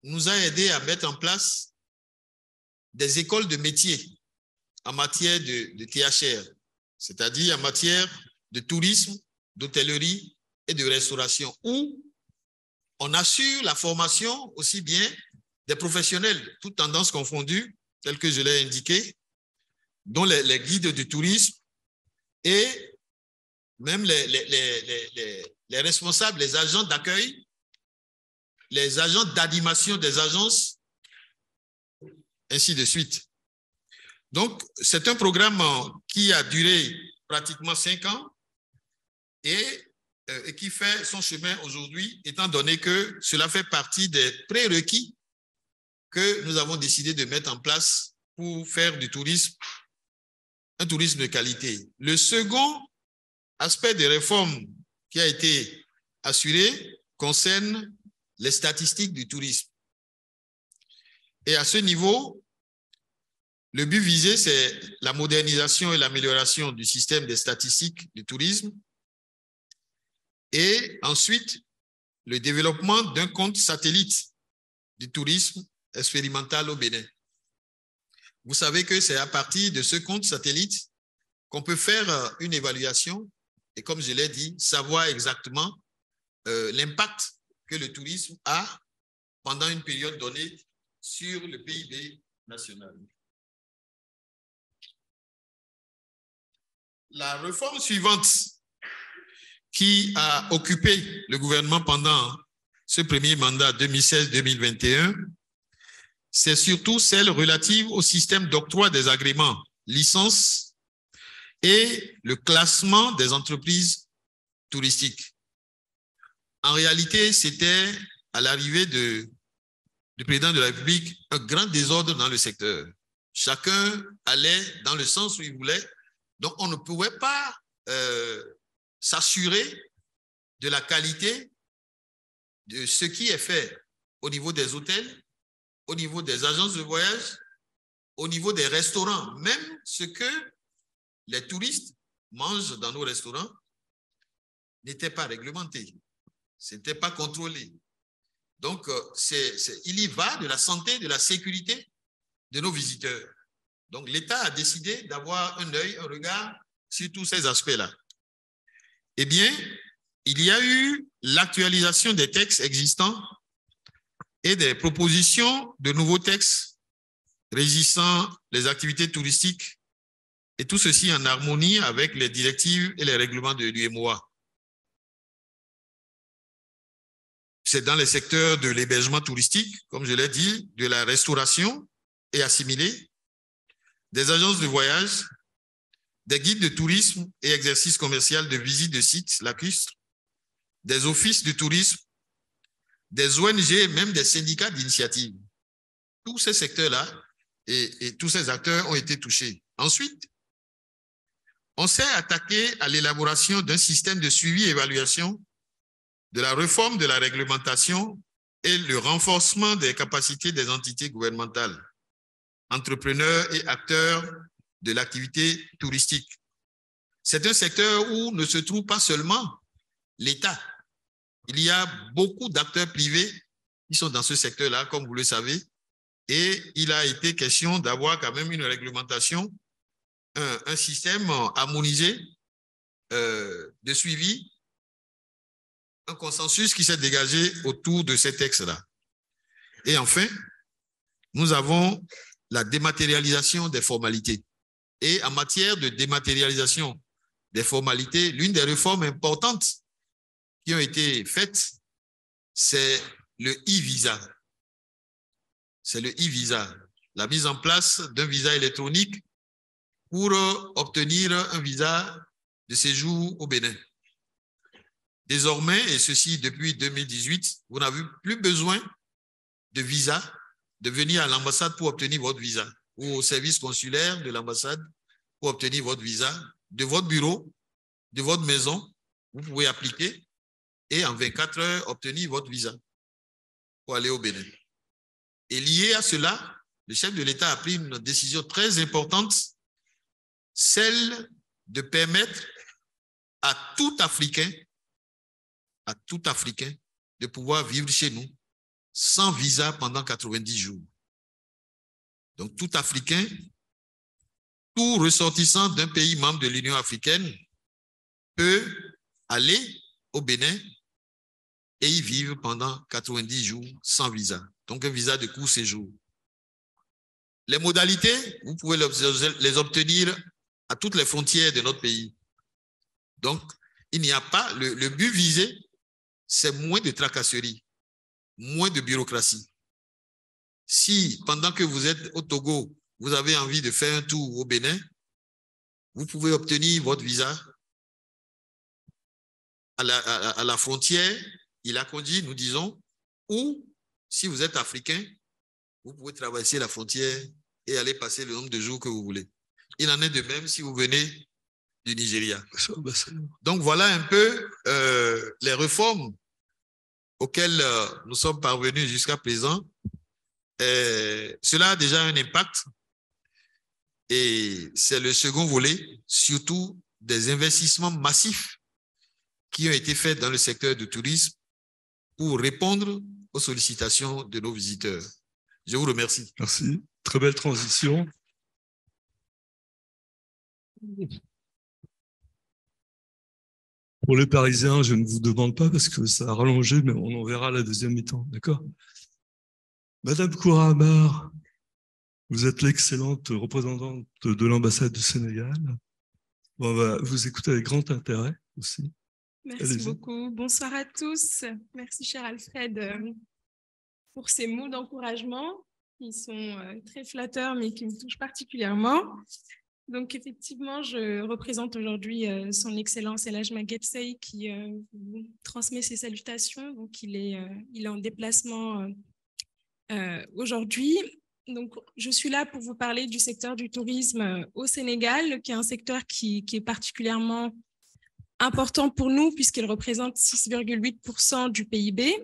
nous a aidé à mettre en place des écoles de métiers en matière de THR, c'est-à-dire en matière de tourisme, d'hôtellerie et de restauration, où on assure la formation aussi bien des professionnels, toutes tendances confondues, telles que je l'ai indiqué, dont les guides du tourisme et même les responsables, les agents d'accueil, les agents d'animation des agences, ainsi de suite. Donc, c'est un programme qui a duré pratiquement 5 ans et qui fait son chemin aujourd'hui, étant donné que cela fait partie des prérequis que nous avons décidé de mettre en place pour faire du tourisme, un tourisme de qualité. Le second aspect de réforme qui a été assuré concerne les statistiques du tourisme. Et à ce niveau, le but visé, c'est la modernisation et l'amélioration du système des statistiques du tourisme et ensuite le développement d'un compte satellite du tourisme expérimental au Bénin. Vous savez que c'est à partir de ce compte satellite qu'on peut faire une évaluation et, comme je l'ai dit, savoir exactement l'impact que le tourisme a pendant une période donnée sur le PIB national. La réforme suivante qui a occupé le gouvernement pendant ce premier mandat 2016-2021, c'est surtout celle relative au système d'octroi des agréments, licences et le classement des entreprises touristiques. En réalité, c'était à l'arrivée du président de la République un grand désordre dans le secteur. Chacun allait dans le sens où il voulait. Donc, on ne pouvait pas s'assurer de la qualité de ce qui est fait au niveau des hôtels, au niveau des agences de voyage, au niveau des restaurants. Même ce que les touristes mangent dans nos restaurants n'était pas réglementé, ce n'était pas contrôlé. Donc, il y va de la santé, de la sécurité de nos visiteurs. Donc, l'État a décidé d'avoir un œil, un regard sur tous ces aspects-là. Eh bien, il y a eu l'actualisation des textes existants et des propositions de nouveaux textes régissant les activités touristiques, et tout ceci en harmonie avec les directives et les règlements de l'UMOA. C'est dans les secteurs de l'hébergement touristique, comme je l'ai dit, de la restauration et assimilée, des agences de voyage, des guides de tourisme et exercices commercial de visite de sites lacustres, des offices de tourisme, des ONG et même des syndicats d'initiative. Tous ces secteurs-là et tous ces acteurs ont été touchés. Ensuite, on s'est attaqué à l'élaboration d'un système de suivi et évaluation de la réforme de la réglementation et le renforcement des capacités des entités gouvernementales, entrepreneurs et acteurs de l'activité touristique. C'est un secteur où ne se trouve pas seulement l'État. Il y a beaucoup d'acteurs privés qui sont dans ce secteur-là, comme vous le savez, et il a été question d'avoir quand même une réglementation, un système harmonisé de suivi, un consensus qui s'est dégagé autour de ces textes-là. Et enfin, nous avons la dématérialisation des formalités. Et en matière de dématérialisation des formalités, l'une des réformes importantes qui ont été faites, c'est le e-visa. C'est le e-visa, la mise en place d'un visa électronique pour obtenir un visa de séjour au Bénin. Désormais, et ceci depuis 2018, vous n'avez plus besoin de visa, de venir à l'ambassade pour obtenir votre visa, ou au service consulaire de l'ambassade pour obtenir votre visa. De votre bureau, de votre maison, vous pouvez appliquer et en 24 heures obtenir votre visa pour aller au Bénin. Et lié à cela, le chef de l'État a pris une décision très importante, celle de permettre à tout Africain de pouvoir vivre chez nous sans visa pendant 90 jours. Donc tout Africain, tout ressortissant d'un pays membre de l'Union africaine peut aller au Bénin et y vivre pendant 90 jours sans visa. Donc un visa de court séjour. Les modalités, vous pouvez les obtenir à toutes les frontières de notre pays. Donc, il n'y a pas, le but visé, c'est moins de tracasseries, moins de bureaucratie. Si, pendant que vous êtes au Togo, vous avez envie de faire un tour au Bénin, vous pouvez obtenir votre visa à la frontière, il a conduit, nous disons, ou si vous êtes africain, vous pouvez traverser la frontière et aller passer le nombre de jours que vous voulez. Il en est de même si vous venez du Nigeria. Donc voilà un peu les réformes auxquelles nous sommes parvenus jusqu'à présent. Cela a déjà un impact et c'est le second volet, surtout des investissements massifs qui ont été faits dans le secteur du tourisme pour répondre aux sollicitations de nos visiteurs. Je vous remercie. Merci. Très belle transition. Pour les Parisiens, je ne vous demande pas parce que ça a rallongé, mais on en verra la deuxième mi-temps. D'accord? Madame Koura Amar, vous êtes l'excellente représentante de l'ambassade du Sénégal. On va vous écouter avec grand intérêt aussi. Merci beaucoup. Bonsoir à tous. Merci, cher Alfred, pour ces mots d'encouragement qui sont très flatteurs, mais qui me touchent particulièrement. Donc, effectivement, je représente aujourd'hui son Excellence El Hadj Maguette Seye qui vous transmet ses salutations. Donc, il est en déplacement aujourd'hui. Donc, je suis là pour vous parler du secteur du tourisme au Sénégal, qui est un secteur qui est particulièrement important pour nous puisqu'il représente 6,8% du PIB.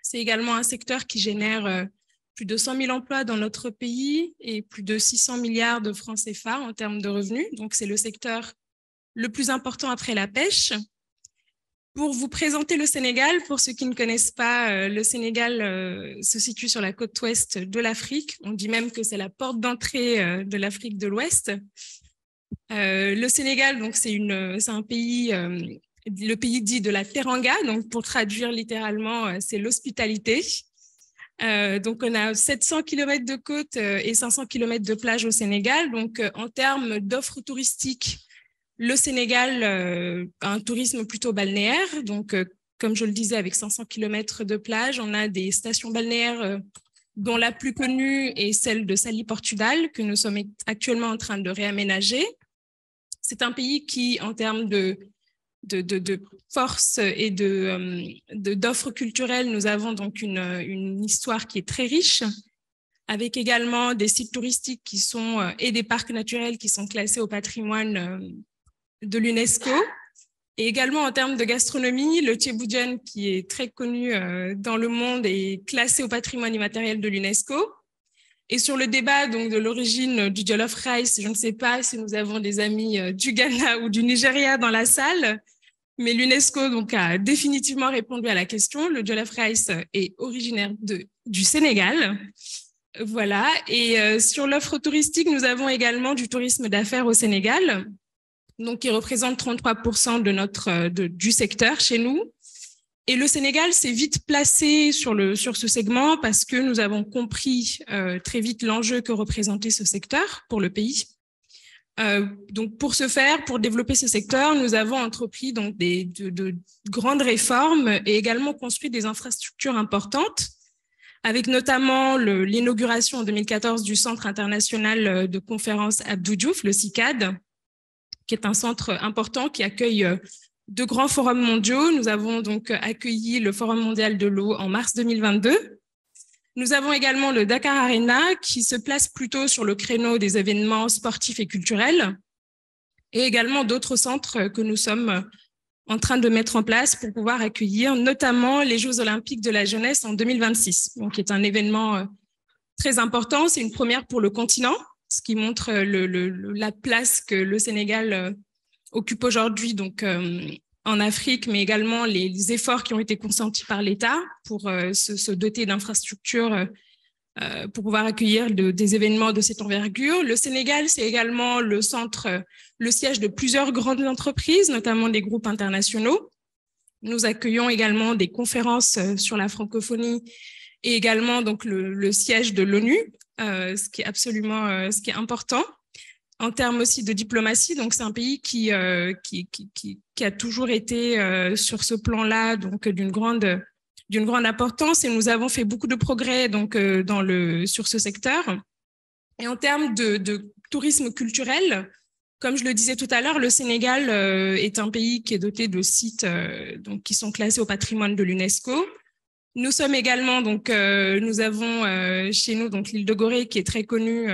C'est également un secteur qui génère plus de 100 000 emplois dans notre pays et plus de 600 milliards de francs CFA en termes de revenus. Donc, c'est le secteur le plus important après la pêche. Pour vous présenter le Sénégal, pour ceux qui ne connaissent pas, le Sénégal se situe sur la côte ouest de l'Afrique. On dit même que c'est la porte d'entrée de l'Afrique de l'Ouest. Le Sénégal, donc, c'est un pays, le pays dit de la Teranga. Donc, pour traduire littéralement, c'est l'hospitalité. Donc, on a 700 km de côte et 500 km de plage au Sénégal. Donc, en termes d'offres touristiques, le Sénégal a un tourisme plutôt balnéaire. Donc, comme je le disais, avec 500 km de plage, on a des stations balnéaires dont la plus connue est celle de Saly Portudal, que nous sommes actuellement en train de réaménager. C'est un pays qui, en termes de force et d'offres culturelles, nous avons donc une histoire qui est très riche, avec également des sites touristiques qui sont, et des parcs naturels qui sont classés au patrimoine de l'UNESCO. Et également en termes de gastronomie, le Thieboudiène, qui est très connu dans le monde, est classé au patrimoine immatériel de l'UNESCO. Et sur le débat donc, de l'origine du jollof rice, je ne sais pas si nous avons des amis du Ghana ou du Nigeria dans la salle, mais l'UNESCO donc, a définitivement répondu à la question. Le jollof rice est originaire du Sénégal. Voilà. Et sur l'offre touristique, nous avons également du tourisme d'affaires au Sénégal, donc qui représente 33% du secteur chez nous. Et le Sénégal s'est vite placé sur ce segment parce que nous avons compris très vite l'enjeu que représentait ce secteur pour le pays. Donc, pour ce faire, pour développer ce secteur, nous avons entrepris donc de grandes réformes et également construit des infrastructures importantes, avec notamment l'inauguration en 2014 du Centre international de conférences Abdou Diouf, le CICAD, qui est un centre important qui accueille de grands forums mondiaux. Nous avons donc accueilli le Forum mondial de l'eau en mars 2022. Nous avons également le Dakar Arena qui se place plutôt sur le créneau des événements sportifs et culturels, et également d'autres centres que nous sommes en train de mettre en place pour pouvoir accueillir notamment les Jeux olympiques de la jeunesse en 2026, donc qui est un événement très important. C'est une première pour le continent, ce qui montre la place que le Sénégal occupe aujourd'hui donc en Afrique, mais également les efforts qui ont été consentis par l'État pour se doter d'infrastructures pour pouvoir accueillir des événements de cette envergure. Le Sénégal, c'est également le siège de plusieurs grandes entreprises, notamment des groupes internationaux. Nous accueillons également des conférences sur la francophonie et également donc le siège de l'ONU, ce qui est important. En termes aussi de diplomatie, donc c'est un pays qui a toujours été sur ce plan-là donc d'une grande importance, et nous avons fait beaucoup de progrès donc sur ce secteur. Et en termes de tourisme culturel, comme je le disais tout à l'heure, le Sénégal est un pays qui est doté de sites donc qui sont classés au patrimoine de l'UNESCO. Nous sommes également donc nous avons chez nous donc l'île de Gorée qui est très connue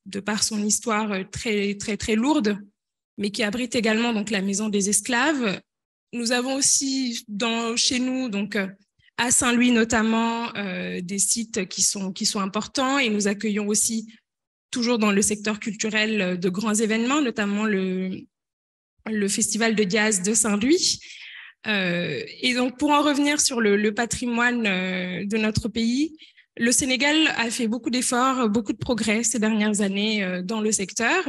de par son histoire très lourde, mais qui abrite également donc la maison des esclaves. Nous avons aussi chez nous donc à Saint-Louis notamment des sites qui sont importants, et nous accueillons aussi toujours dans le secteur culturel de grands événements, notamment le festival de jazz de Saint-Louis. Et donc pour en revenir sur le patrimoine de notre pays, le Sénégal a fait beaucoup d'efforts, beaucoup de progrès ces dernières années dans le secteur.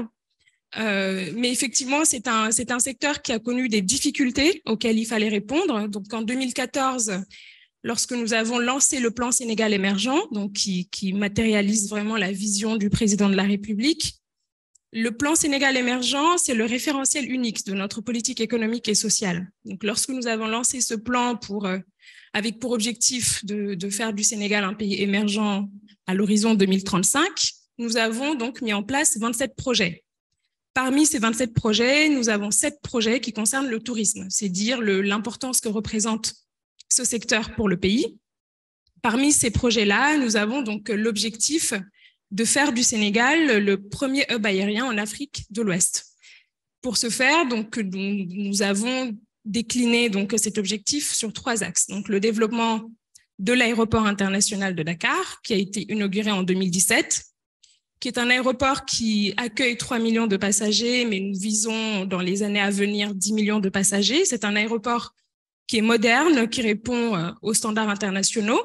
Mais effectivement, c'est un secteur qui a connu des difficultés auxquelles il fallait répondre. Donc en 2014, lorsque nous avons lancé le plan Sénégal émergent, donc qui matérialise vraiment la vision du président de la République, le plan Sénégal émergent, c'est le référentiel unique de notre politique économique et sociale. Donc lorsque nous avons lancé ce plan avec pour objectif de faire du Sénégal un pays émergent à l'horizon 2035, nous avons donc mis en place 27 projets. Parmi ces 27 projets, nous avons 7 projets qui concernent le tourisme, c'est dire l'importance que représente ce secteur pour le pays. Parmi ces projets-là, nous avons donc l'objectif de faire du Sénégal le premier hub aérien en Afrique de l'Ouest. Pour ce faire, donc, nous avons décliné donc cet objectif sur 3 axes. Donc, le développement de l'aéroport international de Dakar, qui a été inauguré en 2017, qui est un aéroport qui accueille 3 millions de passagers, mais nous visons dans les années à venir 10 millions de passagers. C'est un aéroport qui est moderne, qui répond aux standards internationaux.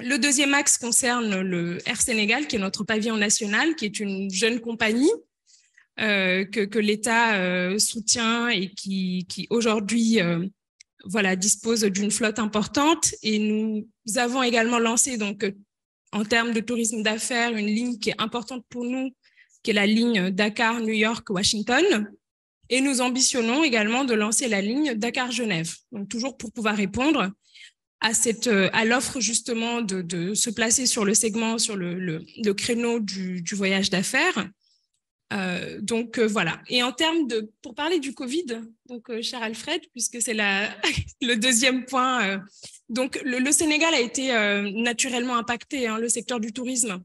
Le deuxième axe concerne le Air Sénégal, qui est notre pavillon national, qui est une jeune compagnie que l'État soutient et qui aujourd'hui dispose d'une flotte importante. Et nous avons également lancé, donc, en termes de tourisme d'affaires, une ligne qui est importante pour nous, qui est la ligne Dakar, New York, Washington. Et nous ambitionnons également de lancer la ligne Dakar-Genève, donc toujours pour pouvoir répondre à l'offre justement de se placer sur le segment, sur le créneau du voyage d'affaires. Voilà. Et en termes pour parler du Covid, donc cher Alfred, puisque c'est le deuxième point, donc le Sénégal a été naturellement impacté, le secteur du tourisme,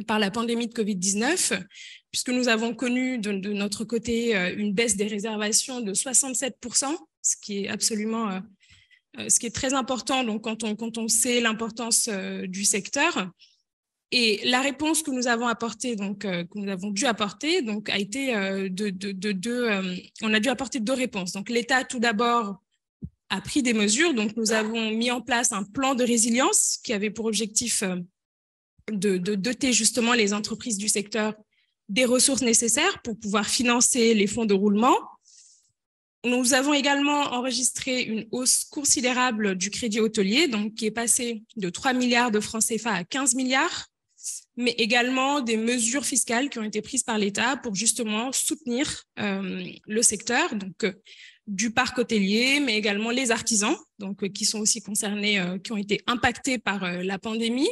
par la pandémie de Covid-19, puisque nous avons connu de notre côté une baisse des réservations de 67%, ce qui est absolument, ce qui est très important donc, quand on sait l'importance du secteur. Et la réponse que nous avons apportée, donc que nous avons dû apporter, donc a été on a dû apporter 2 réponses. Donc l'État tout d'abord a pris des mesures. Donc nous avons mis en place un plan de résilience qui avait pour objectif de doter justement les entreprises du secteur des ressources nécessaires pour pouvoir financer les fonds de roulement. Nous avons également enregistré une hausse considérable du crédit hôtelier, donc qui est passé de 3 milliards de francs CFA à 15 milliards. mais également des mesures fiscales qui ont été prises par l'État pour justement soutenir le secteur, donc du parc hôtelier, mais également les artisans, donc qui sont aussi concernés, qui ont été impactés par la pandémie.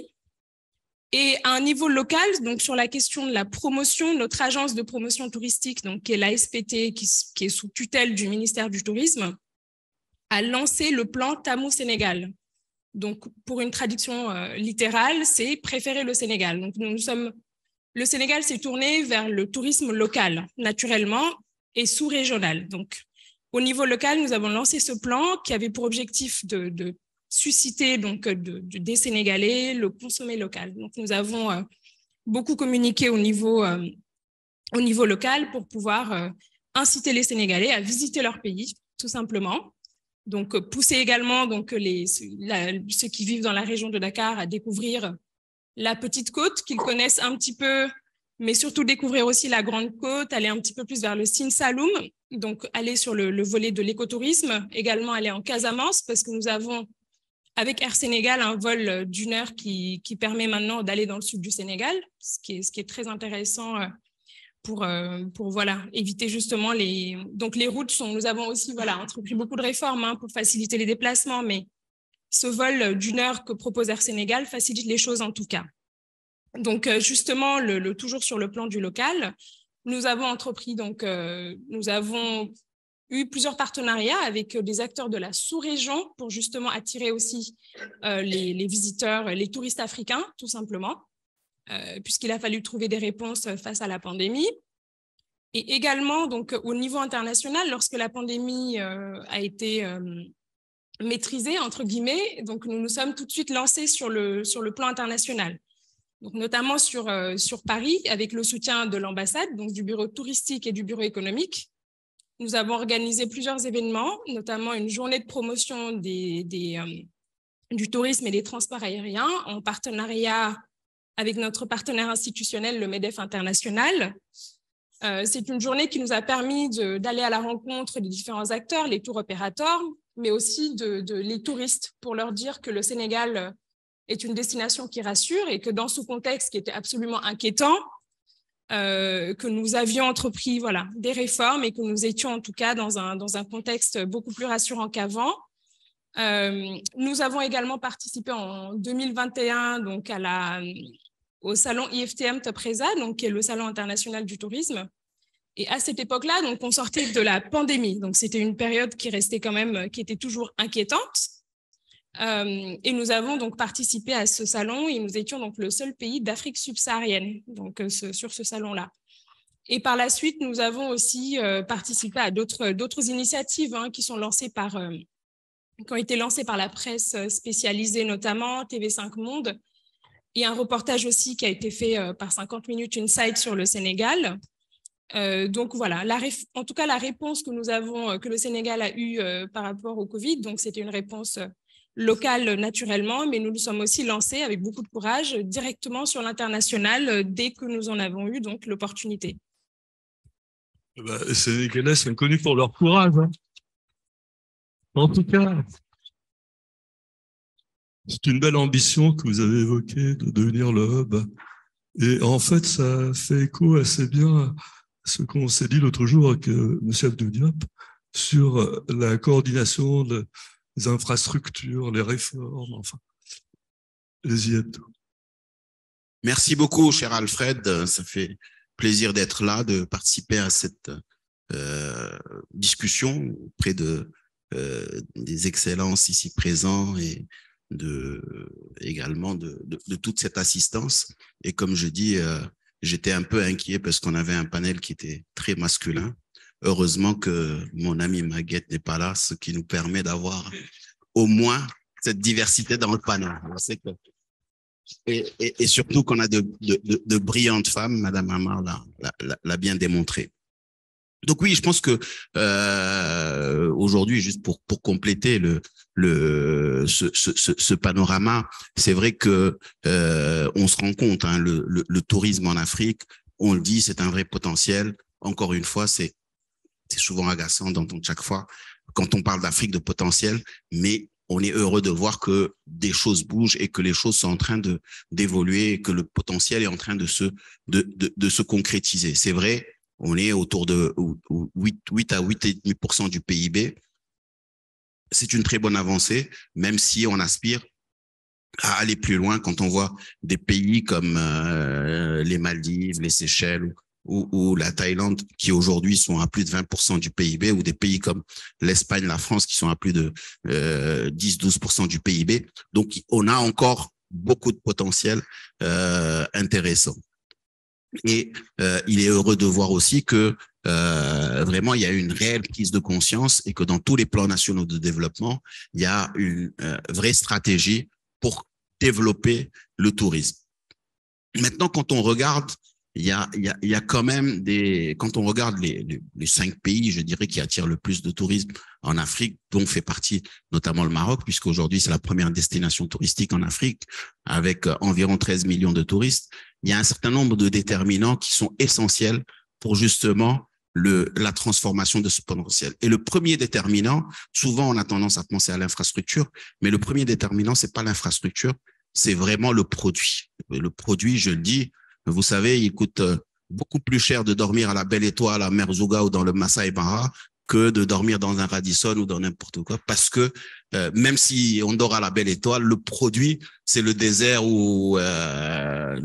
Et à un niveau local, donc sur la question de la promotion, notre agence de promotion touristique, donc qui est l'ASPT, qui est sous tutelle du ministère du Tourisme, a lancé le plan Tamou Sénégal. Donc, pour une traduction littérale, c'est préférer le Sénégal. Donc, le Sénégal s'est tourné vers le tourisme local, naturellement, et sous-régional. Donc, au niveau local, nous avons lancé ce plan qui avait pour objectif de susciter donc, des Sénégalais, le consommer local. Donc, nous avons beaucoup communiqué au niveau local pour pouvoir inciter les Sénégalais à visiter leur pays, tout simplement. Donc, pousser également donc, ceux qui vivent dans la région de Dakar à découvrir la petite côte qu'ils connaissent un petit peu, mais surtout découvrir aussi la grande côte, aller un petit peu plus vers le Sine Saloum, donc aller sur le volet de l'écotourisme, également aller en Casamance, parce que nous avons, avec Air Sénégal, un vol d'1 heure qui permet maintenant d'aller dans le sud du Sénégal, ce qui est très intéressant pour voilà, éviter justement donc les routes nous avons aussi voilà, entrepris beaucoup de réformes pour faciliter les déplacements, mais ce vol d'1 heure que propose Air Sénégal facilite les choses en tout cas. Donc justement, toujours sur le plan du local, nous avons entrepris, donc nous avons eu plusieurs partenariats avec des acteurs de la sous-région pour justement attirer aussi les visiteurs, les touristes africains, tout simplement. Puisqu'il a fallu trouver des réponses face à la pandémie. Et également, donc, au niveau international, lorsque la pandémie a été maîtrisée, entre guillemets, donc nous nous sommes tout de suite lancés sur le plan international. Donc, notamment sur Paris, avec le soutien de l'ambassade, donc du bureau touristique et du bureau économique. Nous avons organisé plusieurs événements, notamment une journée de promotion du tourisme et des transports aériens en partenariat avec notre partenaire institutionnel, le MEDEF International. C'est une journée qui nous a permis d'aller à la rencontre des différents acteurs, les tours opérateurs, mais aussi les touristes, pour leur dire que le Sénégal est une destination qui rassure et que dans ce contexte qui était absolument inquiétant, que nous avions entrepris voilà, des réformes et que nous étions en tout cas dans un contexte beaucoup plus rassurant qu'avant. Nous avons également participé en 2021 donc au salon IFTM Topresa, donc qui est le salon international du tourisme. Et à cette époque-là, donc on sortait de la pandémie, donc c'était une période qui restait quand même, qui était toujours inquiétante. Et nous avons donc participé à ce salon et nous étions donc le seul pays d'Afrique subsaharienne donc sur ce salon-là. Et par la suite, nous avons aussi participé à d'autres initiatives qui sont lancées qui ont été lancées par la presse spécialisée, notamment TV5 Monde. Et un reportage aussi qui a été fait par 50 Minutes Inside sur le Sénégal. Donc voilà, en tout cas la réponse que le Sénégal a eue par rapport au Covid, donc c'était une réponse locale naturellement, mais nous nous sommes aussi lancés avec beaucoup de courage directement sur l'international dès que nous en avons eu donc l'opportunité. Les Sénégalais sont connus pour leur courage. En tout cas, c'est une belle ambition que vous avez évoquée de devenir le hub. Et en fait, ça fait écho assez bien à ce qu'on s'est dit l'autre jour avec M. Abdou Diop sur la coordination des infrastructures, les réformes, enfin, les IED. Merci beaucoup, cher Alfred. Ça fait plaisir d'être là, de participer à cette discussion auprès des excellences ici présents et également de toute cette assistance. Et comme je dis, j'étais un peu inquiet parce qu'on avait un panel qui était très masculin. Heureusement que mon ami Maguette n'est pas là, ce qui nous permet d'avoir au moins cette diversité dans le panel. Et surtout qu'on a de brillantes femmes, Madame Amar l'a bien démontré. Donc oui, je pense que aujourd'hui, juste pour compléter ce panorama, c'est vrai que on se rend compte, le tourisme en Afrique, on le dit, c'est un vrai potentiel. Encore une fois, c'est souvent agaçant d'entendre chaque fois quand on parle d'Afrique de potentiel, mais on est heureux de voir que des choses bougent et que les choses sont en train d'évoluer et que le potentiel est en train de se concrétiser. C'est vrai, on est autour de 8 à 8,5% du PIB. C'est une très bonne avancée, même si on aspire à aller plus loin quand on voit des pays comme les Maldives, les Seychelles ou la Thaïlande qui aujourd'hui sont à plus de 20% du PIB, ou des pays comme l'Espagne, la France qui sont à plus de 10-12% du PIB. Donc, on a encore beaucoup de potentiel intéressant. Et il est heureux de voir aussi que vraiment, il y a une réelle prise de conscience et que dans tous les plans nationaux de développement, il y a une vraie stratégie pour développer le tourisme. Maintenant, quand on regarde, il y a quand même quand on regarde les 5 pays, je dirais, qui attirent le plus de tourisme en Afrique, dont fait partie notamment le Maroc, puisqu'aujourd'hui, c'est la première destination touristique en Afrique, avec environ 13 millions de touristes. Il y a un certain nombre de déterminants qui sont essentiels pour justement la transformation de ce potentiel. Et le premier déterminant, souvent on a tendance à penser à l'infrastructure, mais le premier déterminant, c'est pas l'infrastructure, c'est vraiment le produit. Le produit, je le dis, vous savez, il coûte beaucoup plus cher de dormir à la Belle Étoile, à Merzouga ou dans le Masai Mara que de dormir dans un Radisson ou dans n'importe quoi, parce que même si on dort à la Belle Étoile, le produit, c'est le désert ou la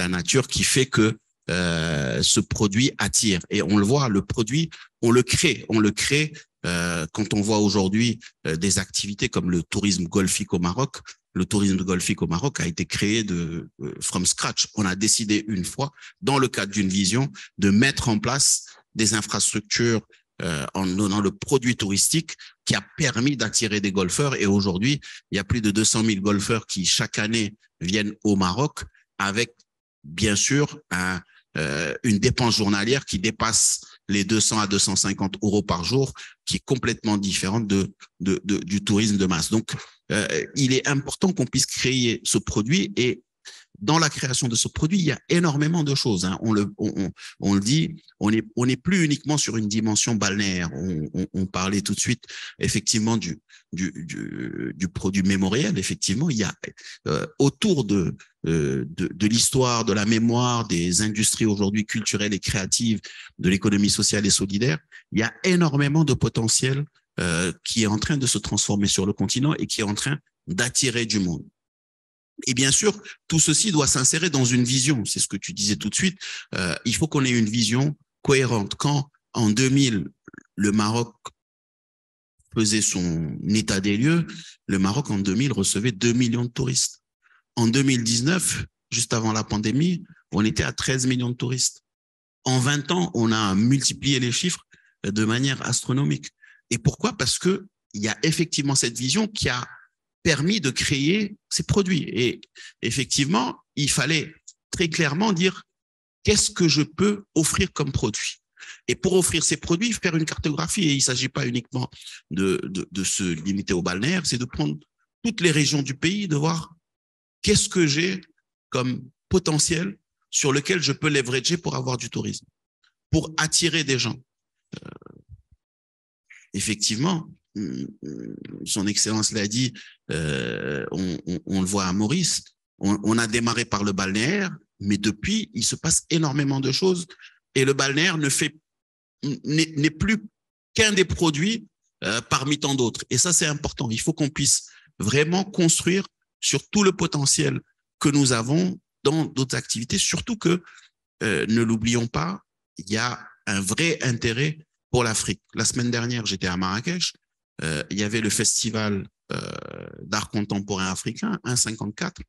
nature qui fait que ce produit attire. Et on le voit, le produit, on le crée quand on voit aujourd'hui des activités comme le tourisme golfique au Maroc. Le tourisme golfique au Maroc a été créé from scratch. On a décidé une fois, dans le cadre d'une vision, de mettre en place des infrastructures en donnant le produit touristique qui a permis d'attirer des golfeurs. Et aujourd'hui, il y a plus de 200 000 golfeurs qui, chaque année, viennent au Maroc avec, bien sûr, une dépense journalière qui dépasse les 200 à 250 euros par jour, qui est complètement différente du tourisme de masse. Donc, il est important qu'on puisse créer ce produit, et dans la création de ce produit, il y a énormément de choses. Hein. On le dit, on n'est plus uniquement sur une dimension balnéaire. On parlait tout de suite effectivement du produit mémoriel. Effectivement, il y a autour de l'histoire, de la mémoire, des industries aujourd'hui culturelles et créatives, de l'économie sociale et solidaire, il y a énormément de potentiel qui est en train de se transformer sur le continent et qui est en train d'attirer du monde. Et bien sûr, tout ceci doit s'insérer dans une vision. C'est ce que tu disais tout de suite. Il faut qu'on ait une vision cohérente. Quand, en 2000, le Maroc faisait son état des lieux, le Maroc, en 2000, recevait 2 millions de touristes. En 2019, juste avant la pandémie, on était à 13 millions de touristes. En 20 ans, on a multiplié les chiffres de manière astronomique. Et pourquoi? Parce qu'il y a effectivement cette vision qui a permis de créer ces produits. Et effectivement, il fallait très clairement dire qu'est-ce que je peux offrir comme produit. Et pour offrir ces produits, faire une cartographie. Et il ne s'agit pas uniquement de se limiter au balnéaire, c'est de prendre toutes les régions du pays, de voir qu'est-ce que j'ai comme potentiel sur lequel je peux leverager pour avoir du tourisme, pour attirer des gens. Effectivement, son Excellence l'a dit, on le voit à Maurice, on a démarré par le balnéaire, mais depuis, il se passe énormément de choses et le balnéaire n'est plus qu'un des produits parmi tant d'autres. Et ça, c'est important. Il faut qu'on puisse vraiment construire sur tout le potentiel que nous avons dans d'autres activités, surtout que, ne l'oublions pas, il y a un vrai intérêt pour l'Afrique. La semaine dernière, j'étais à Marrakech. Il y avait le festival d'art contemporain africain, 154.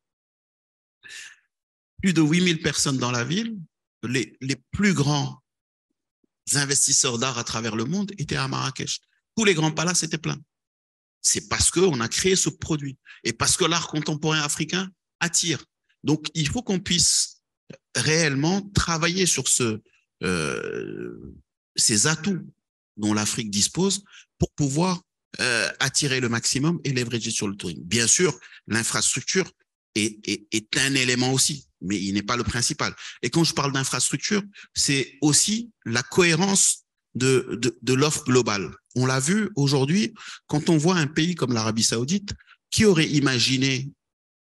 Plus de 8000 personnes dans la ville. Les plus grands investisseurs d'art à travers le monde étaient à Marrakech. Tous les grands palaces étaient pleins. C'est parce qu'on a créé ce produit et parce que l'art contemporain africain attire. Donc, il faut qu'on puisse réellement travailler sur ces atouts dont l'Afrique dispose pour pouvoir attirer le maximum et leverager sur le tourisme. Bien sûr, l'infrastructure est un élément aussi, mais il n'est pas le principal. Et quand je parle d'infrastructure, c'est aussi la cohérence de l'offre globale. on l'a vu aujourd'hui, quand on voit un pays comme l'Arabie Saoudite, qui aurait imaginé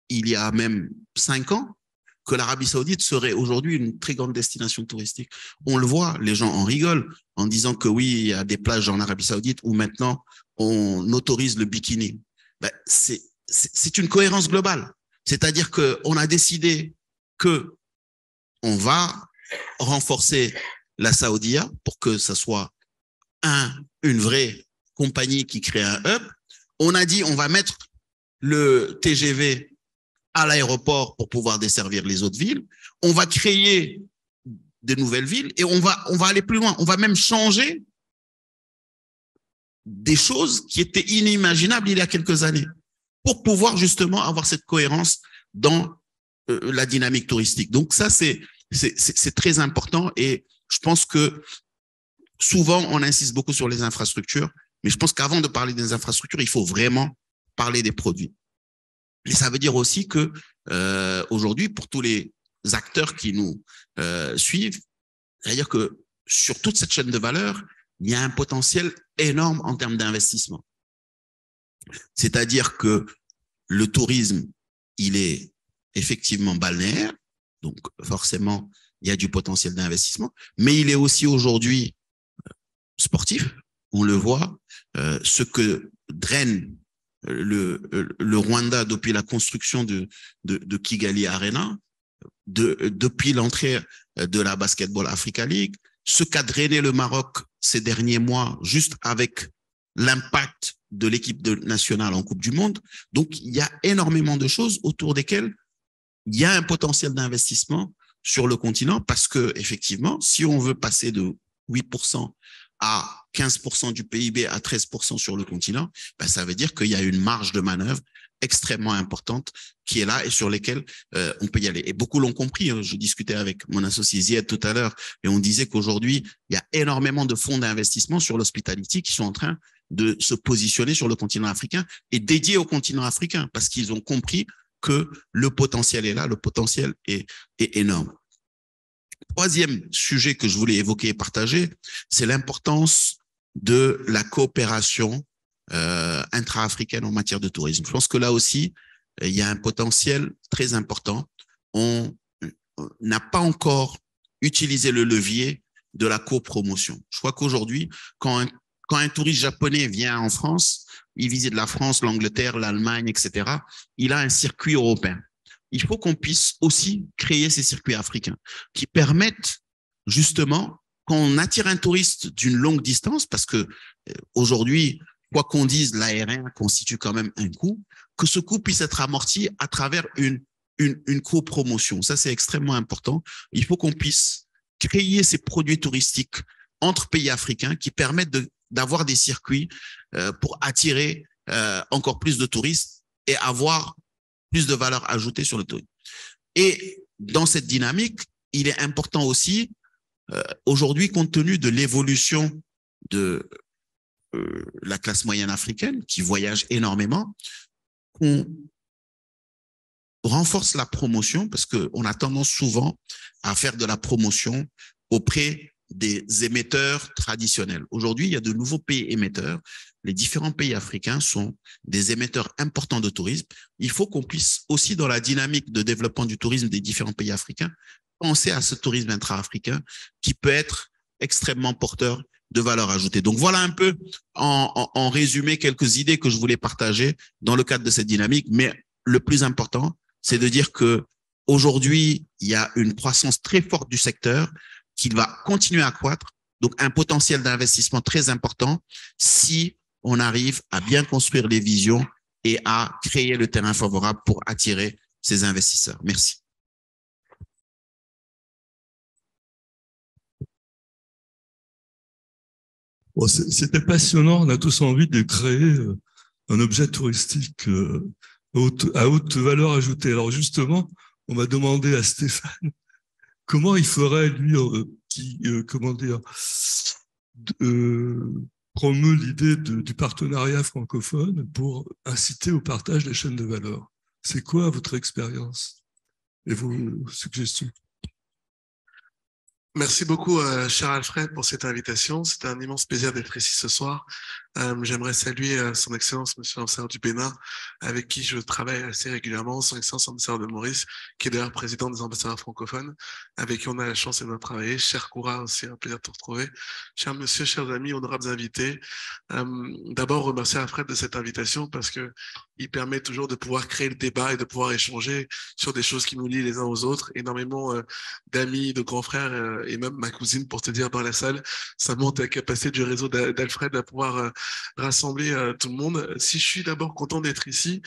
il y a même 5 ans que l'Arabie Saoudite serait aujourd'hui une très grande destination touristique. On le voit, les gens en rigolent en disant que oui, il y a des plages en Arabie Saoudite où maintenant on autorise le bikini. Ben, c'est une cohérence globale. C'est-à-dire qu'on a décidé que on va renforcer la Saoudia pour que ça soit une vraie compagnie qui crée un hub. On a dit on va mettre le TGV à l'aéroport pour pouvoir desservir les autres villes. On va créer de nouvelles villes et on va aller plus loin. On va même changer des choses qui étaient inimaginables il y a quelques années pour pouvoir justement avoir cette cohérence dans la dynamique touristique. Donc ça, c'est très important et je pense que souvent, on insiste beaucoup sur les infrastructures, mais je pense qu'avant de parler des infrastructures, il faut vraiment parler des produits. Et ça veut dire aussi que aujourd'hui, pour tous les acteurs qui nous suivent, c'est-à-dire que sur toute cette chaîne de valeur, il y a un potentiel énorme en termes d'investissement. C'est-à-dire que le tourisme, il est effectivement balnéaire, donc forcément, il y a du potentiel d'investissement, mais il est aussi aujourd'hui sportif. On le voit, ce que draine le Rwanda depuis la construction de Kigali Arena, depuis l'entrée de la Basketball Africa League, ce qu'a drainé le Maroc ces derniers mois, juste avec l'impact de l'équipe nationale en Coupe du Monde. Donc, il y a énormément de choses autour desquelles il y a un potentiel d'investissement sur le continent parce que, effectivement, si on veut passer de 8% à 15% du PIB à 13% sur le continent, ben ça veut dire qu'il y a une marge de manœuvre extrêmement importante qui est là et sur lesquelles on peut y aller. Et beaucoup l'ont compris. Je discutais avec mon associé Zied tout à l'heure et on disait qu'aujourd'hui, il y a énormément de fonds d'investissement sur l'hospitality qui sont en train de se positionner sur le continent africain et dédiés au continent africain parce qu'ils ont compris que le potentiel est là, le potentiel est énorme. Troisième sujet que je voulais évoquer et partager, c'est l'importance de la coopération intra-africaine en matière de tourisme. Je pense que là aussi, il y a un potentiel très important. On n'a pas encore utilisé le levier de la copromotion. Je crois qu'aujourd'hui, quand un touriste japonais vient en France, il visite la France, l'Angleterre, l'Allemagne, etc., il a un circuit européen. Il faut qu'on puisse aussi créer ces circuits africains qui permettent justement, quand on attire un touriste d'une longue distance, parce que aujourd'hui, quoi qu'on dise, l'aérien constitue quand même un coût, que ce coût puisse être amorti à travers une copromotion. Ça, c'est extrêmement important. Il faut qu'on puisse créer ces produits touristiques entre pays africains qui permettent d'avoir des circuits pour attirer encore plus de touristes et avoir plus de valeur ajoutée sur le tourisme. Et dans cette dynamique, il est important aussi, aujourd'hui, compte tenu de l'évolution de la classe moyenne africaine, qui voyage énormément, qu'on renforce la promotion, parce qu'on a tendance souvent à faire de la promotion auprès des émetteurs traditionnels. Aujourd'hui, il y a de nouveaux pays émetteurs. Les différents pays africains sont des émetteurs importants de tourisme. Il faut qu'on puisse aussi, dans la dynamique de développement du tourisme des différents pays africains, penser à ce tourisme intra-africain qui peut être extrêmement porteur de valeur ajoutée. Donc, voilà un peu, en résumé, quelques idées que je voulais partager dans le cadre de cette dynamique. Mais le plus important, c'est de dire que aujourd'hui, il y a une croissance très forte du secteur qui va continuer à croître. Donc, un potentiel d'investissement très important si on arrive à bien construire les visions et à créer le terrain favorable pour attirer ces investisseurs. Merci. Bon, c'était passionnant. On a tous envie de créer un objet touristique à haute valeur ajoutée. Alors justement, on m'a demandé à Stéphane comment il ferait, lui, comment dire, promeut l'idée du partenariat francophone pour inciter au partage des chaînes de valeur. C'est quoi votre expérience et vos suggestions? Merci beaucoup, cher Alfred, pour cette invitation. C'est un immense plaisir d'être ici ce soir. J'aimerais saluer son Excellence, Monsieur l'ambassadeur du Bénin, avec qui je travaille assez régulièrement, son Excellence l'ambassadeur de Maurice, qui est d'ailleurs président des ambassadeurs francophones, avec qui on a la chance de travailler. Cher Koura, aussi un plaisir de te retrouver. Cher monsieur, chers amis, honorables invités, d'abord remercier Alfred de cette invitation parce que il permet toujours de pouvoir créer le débat et de pouvoir échanger sur des choses qui nous lient les uns aux autres. Énormément d'amis, de grands frères et même ma cousine, pour te dire, dans la salle. Ça montre la capacité du réseau d'Alfred à pouvoir rassembler tout le monde. Si je suis d'abord content d'être ici,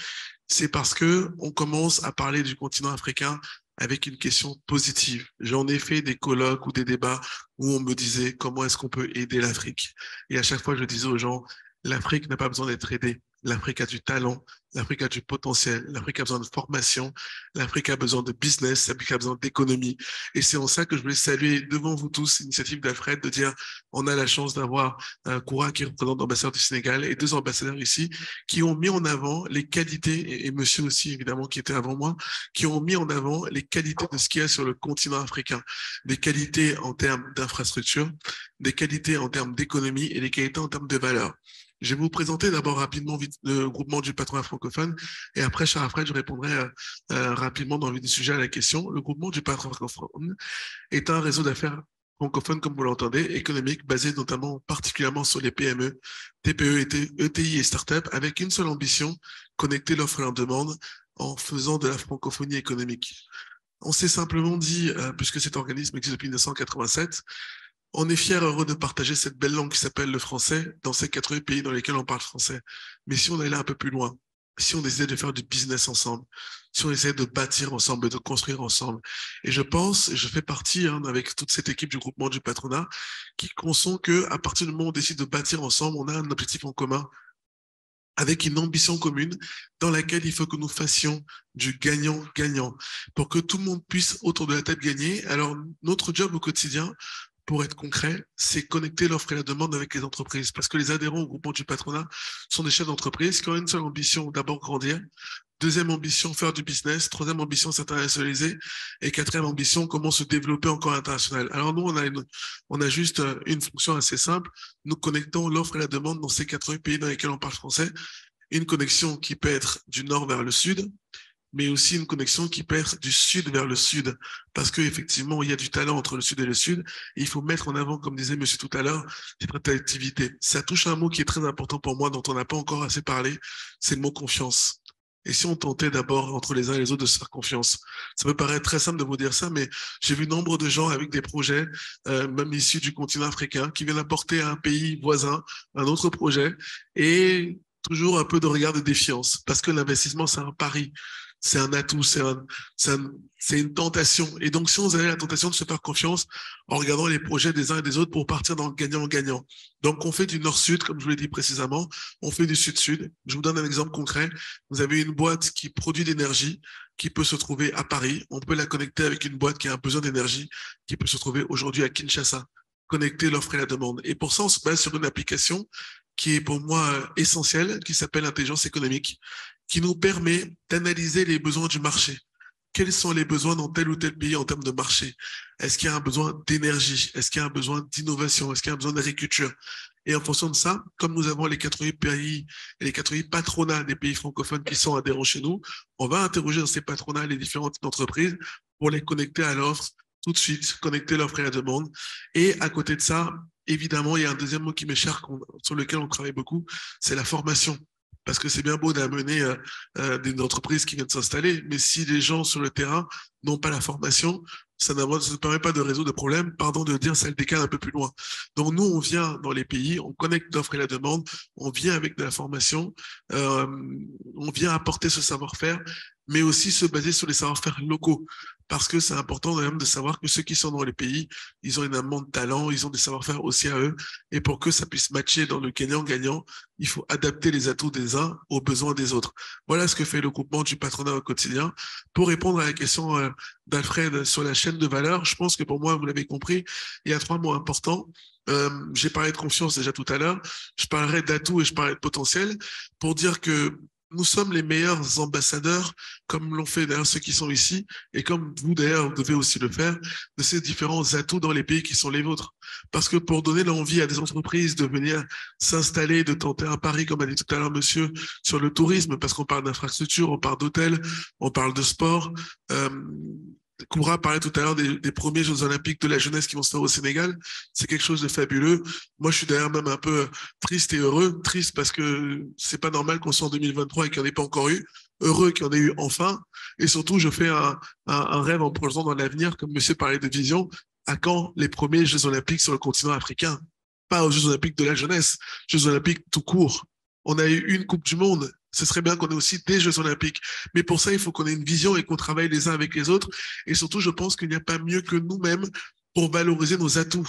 c'est parce que on commence à parler du continent africain avec une question positive. J'en ai fait des colloques ou des débats où on me disait comment est-ce qu'on peut aider l'Afrique. Et à chaque fois, je disais aux gens, l'Afrique n'a pas besoin d'être aidée. L'Afrique a du talent, l'Afrique a du potentiel, l'Afrique a besoin de formation, l'Afrique a besoin de business, l'Afrique a besoin d'économie. Et c'est en ça que je voulais saluer devant vous tous l'initiative d'Alfred de dire on a la chance d'avoir Koura qui représente l'ambassadeur du Sénégal et deux ambassadeurs ici qui ont mis en avant les qualités, et monsieur aussi évidemment qui était avant moi, qui ont mis en avant les qualités de ce qu'il y a sur le continent africain. Des qualités en termes d'infrastructure, des qualités en termes d'économie et des qualités en termes de valeurs. Je vais vous présenter d'abord rapidement le groupement du patronat francophone et après, cher Alfred, je répondrai rapidement dans le vif du sujet à la question. Le groupement du patronat francophone est un réseau d'affaires francophone, comme vous l'entendez, économique, basé notamment particulièrement sur les PME, TPE, ETI et start-up, avec une seule ambition, connecter l'offre et la demande en faisant de la francophonie économique. On s'est simplement dit, puisque cet organisme existe depuis 1987, on est fiers et heureux de partager cette belle langue qui s'appelle le français dans ces 80 pays dans lesquels on parle français. Mais si on allait un peu plus loin, si on décidait de faire du business ensemble, si on essayait de bâtir ensemble, de construire ensemble. Et je pense, et je fais partie avec toute cette équipe du groupement du patronat, qui consent qu'à partir du moment où on décide de bâtir ensemble, on a un objectif en commun, avec une ambition commune dans laquelle il faut que nous fassions du gagnant-gagnant pour que tout le monde puisse autour de la table gagner. Alors, notre job au quotidien, pour être concret, c'est connecter l'offre et la demande avec les entreprises. Parce que les adhérents au groupement du patronat sont des chefs d'entreprise qui ont une seule ambition, d'abord grandir. Deuxième ambition, faire du business. Troisième ambition, s'internationaliser. Et quatrième ambition, comment se développer encore à l'international. Alors nous, on a juste une fonction assez simple. Nous connectons l'offre et la demande dans ces 80 pays dans lesquels on parle français. Une connexion qui peut être du nord vers le sud, mais aussi une connexion qui peut être du sud vers le sud, parce qu'effectivement, il y a du talent entre le sud et le sud, et il faut mettre en avant, comme disait monsieur tout à l'heure, cette attractivité. Ça touche à un mot qui est très important pour moi, dont on n'a pas encore assez parlé, c'est le mot confiance. Et si on tentait d'abord, entre les uns et les autres, de se faire confiance? Ça peut paraître très simple de vous dire ça, mais j'ai vu nombre de gens avec des projets, même issus du continent africain, qui viennent apporter à un pays voisin un autre projet, et toujours un peu de regard de défiance, parce que l'investissement, c'est un pari. C'est un atout, c'est une tentation. Et donc, si on avait la tentation de se faire confiance en regardant les projets des uns et des autres pour partir dans le gagnant-gagnant. Donc, on fait du nord-sud, comme je vous l'ai dit précédemment, on fait du sud-sud. Je vous donne un exemple concret. Vous avez une boîte qui produit d'énergie, qui peut se trouver à Paris. On peut la connecter avec une boîte qui a un besoin d'énergie, qui peut se trouver aujourd'hui à Kinshasa. Connecter l'offre et la demande. Et pour ça, on se base sur une application qui est pour moi essentielle, qui s'appelle Intelligence économique, qui nous permet d'analyser les besoins du marché. Quels sont les besoins dans tel ou tel pays en termes de marché? Est-ce qu'il y a un besoin d'énergie? Est-ce qu'il y a un besoin d'innovation? Est-ce qu'il y a un besoin d'agriculture? Et en fonction de ça, comme nous avons les 80 pays et les 80 patronats des pays francophones qui sont adhérents chez nous, on va interroger dans ces patronats les différentes entreprises pour les connecter à l'offre tout de suite, connecter l'offre et la demande. Et à côté de ça, évidemment, il y a un deuxième mot qui m'échappe, sur lequel on travaille beaucoup, c'est la formation. Parce que c'est bien beau d'amener des entreprises qui viennent s'installer, mais si les gens sur le terrain n'ont pas la formation, ça ne permet pas de résoudre de problème, pardon de le dire, ça le décale un peu plus loin. Donc nous, on vient dans les pays, on connecte l'offre et la demande, on vient avec de la formation, on vient apporter ce savoir-faire, mais aussi se baser sur les savoir-faire locaux. Parce que c'est important même de savoir que ceux qui sont dans les pays, ils ont énormément de talent, ils ont des savoir-faire aussi à eux. Et pour que ça puisse matcher dans le gagnant-gagnant, il faut adapter les atouts des uns aux besoins des autres. Voilà ce que fait le groupement du patronat au quotidien. Pour répondre à la question d'Alfred sur la chaîne de valeur, je pense que pour moi, vous l'avez compris, il y a 3 mots importants. J'ai parlé de confiance déjà tout à l'heure, je parlerai d'atouts et je parlerai de potentiel pour dire que nous sommes les meilleurs ambassadeurs, comme l'ont fait d'ailleurs ceux qui sont ici, et comme vous d'ailleurs vous devez aussi le faire, de ces différents atouts dans les pays qui sont les vôtres. Parce que pour donner l'envie à des entreprises de venir s'installer, de tenter un pari, comme a dit tout à l'heure monsieur, sur le tourisme, parce qu'on parle d'infrastructure, on parle d'hôtels, on parle de sport. Koura parlait tout à l'heure des premiers Jeux Olympiques de la jeunesse qui vont se faire au Sénégal. C'est quelque chose de fabuleux. Moi, je suis d'ailleurs même un peu triste et heureux. Triste parce que c'est pas normal qu'on soit en 2023 et qu'il n'y en ait pas encore eu. Heureux qu'il y en ait eu enfin. Et surtout, je fais un rêve en projetant dans l'avenir, comme monsieur parlait de vision, à quand les premiers Jeux Olympiques sur le continent africain? Pas aux Jeux Olympiques de la jeunesse, Jeux Olympiques tout court. On a eu une Coupe du Monde. Ce serait bien qu'on ait aussi des Jeux Olympiques. Mais pour ça, il faut qu'on ait une vision et qu'on travaille les uns avec les autres. Et surtout, je pense qu'il n'y a pas mieux que nous-mêmes pour valoriser nos atouts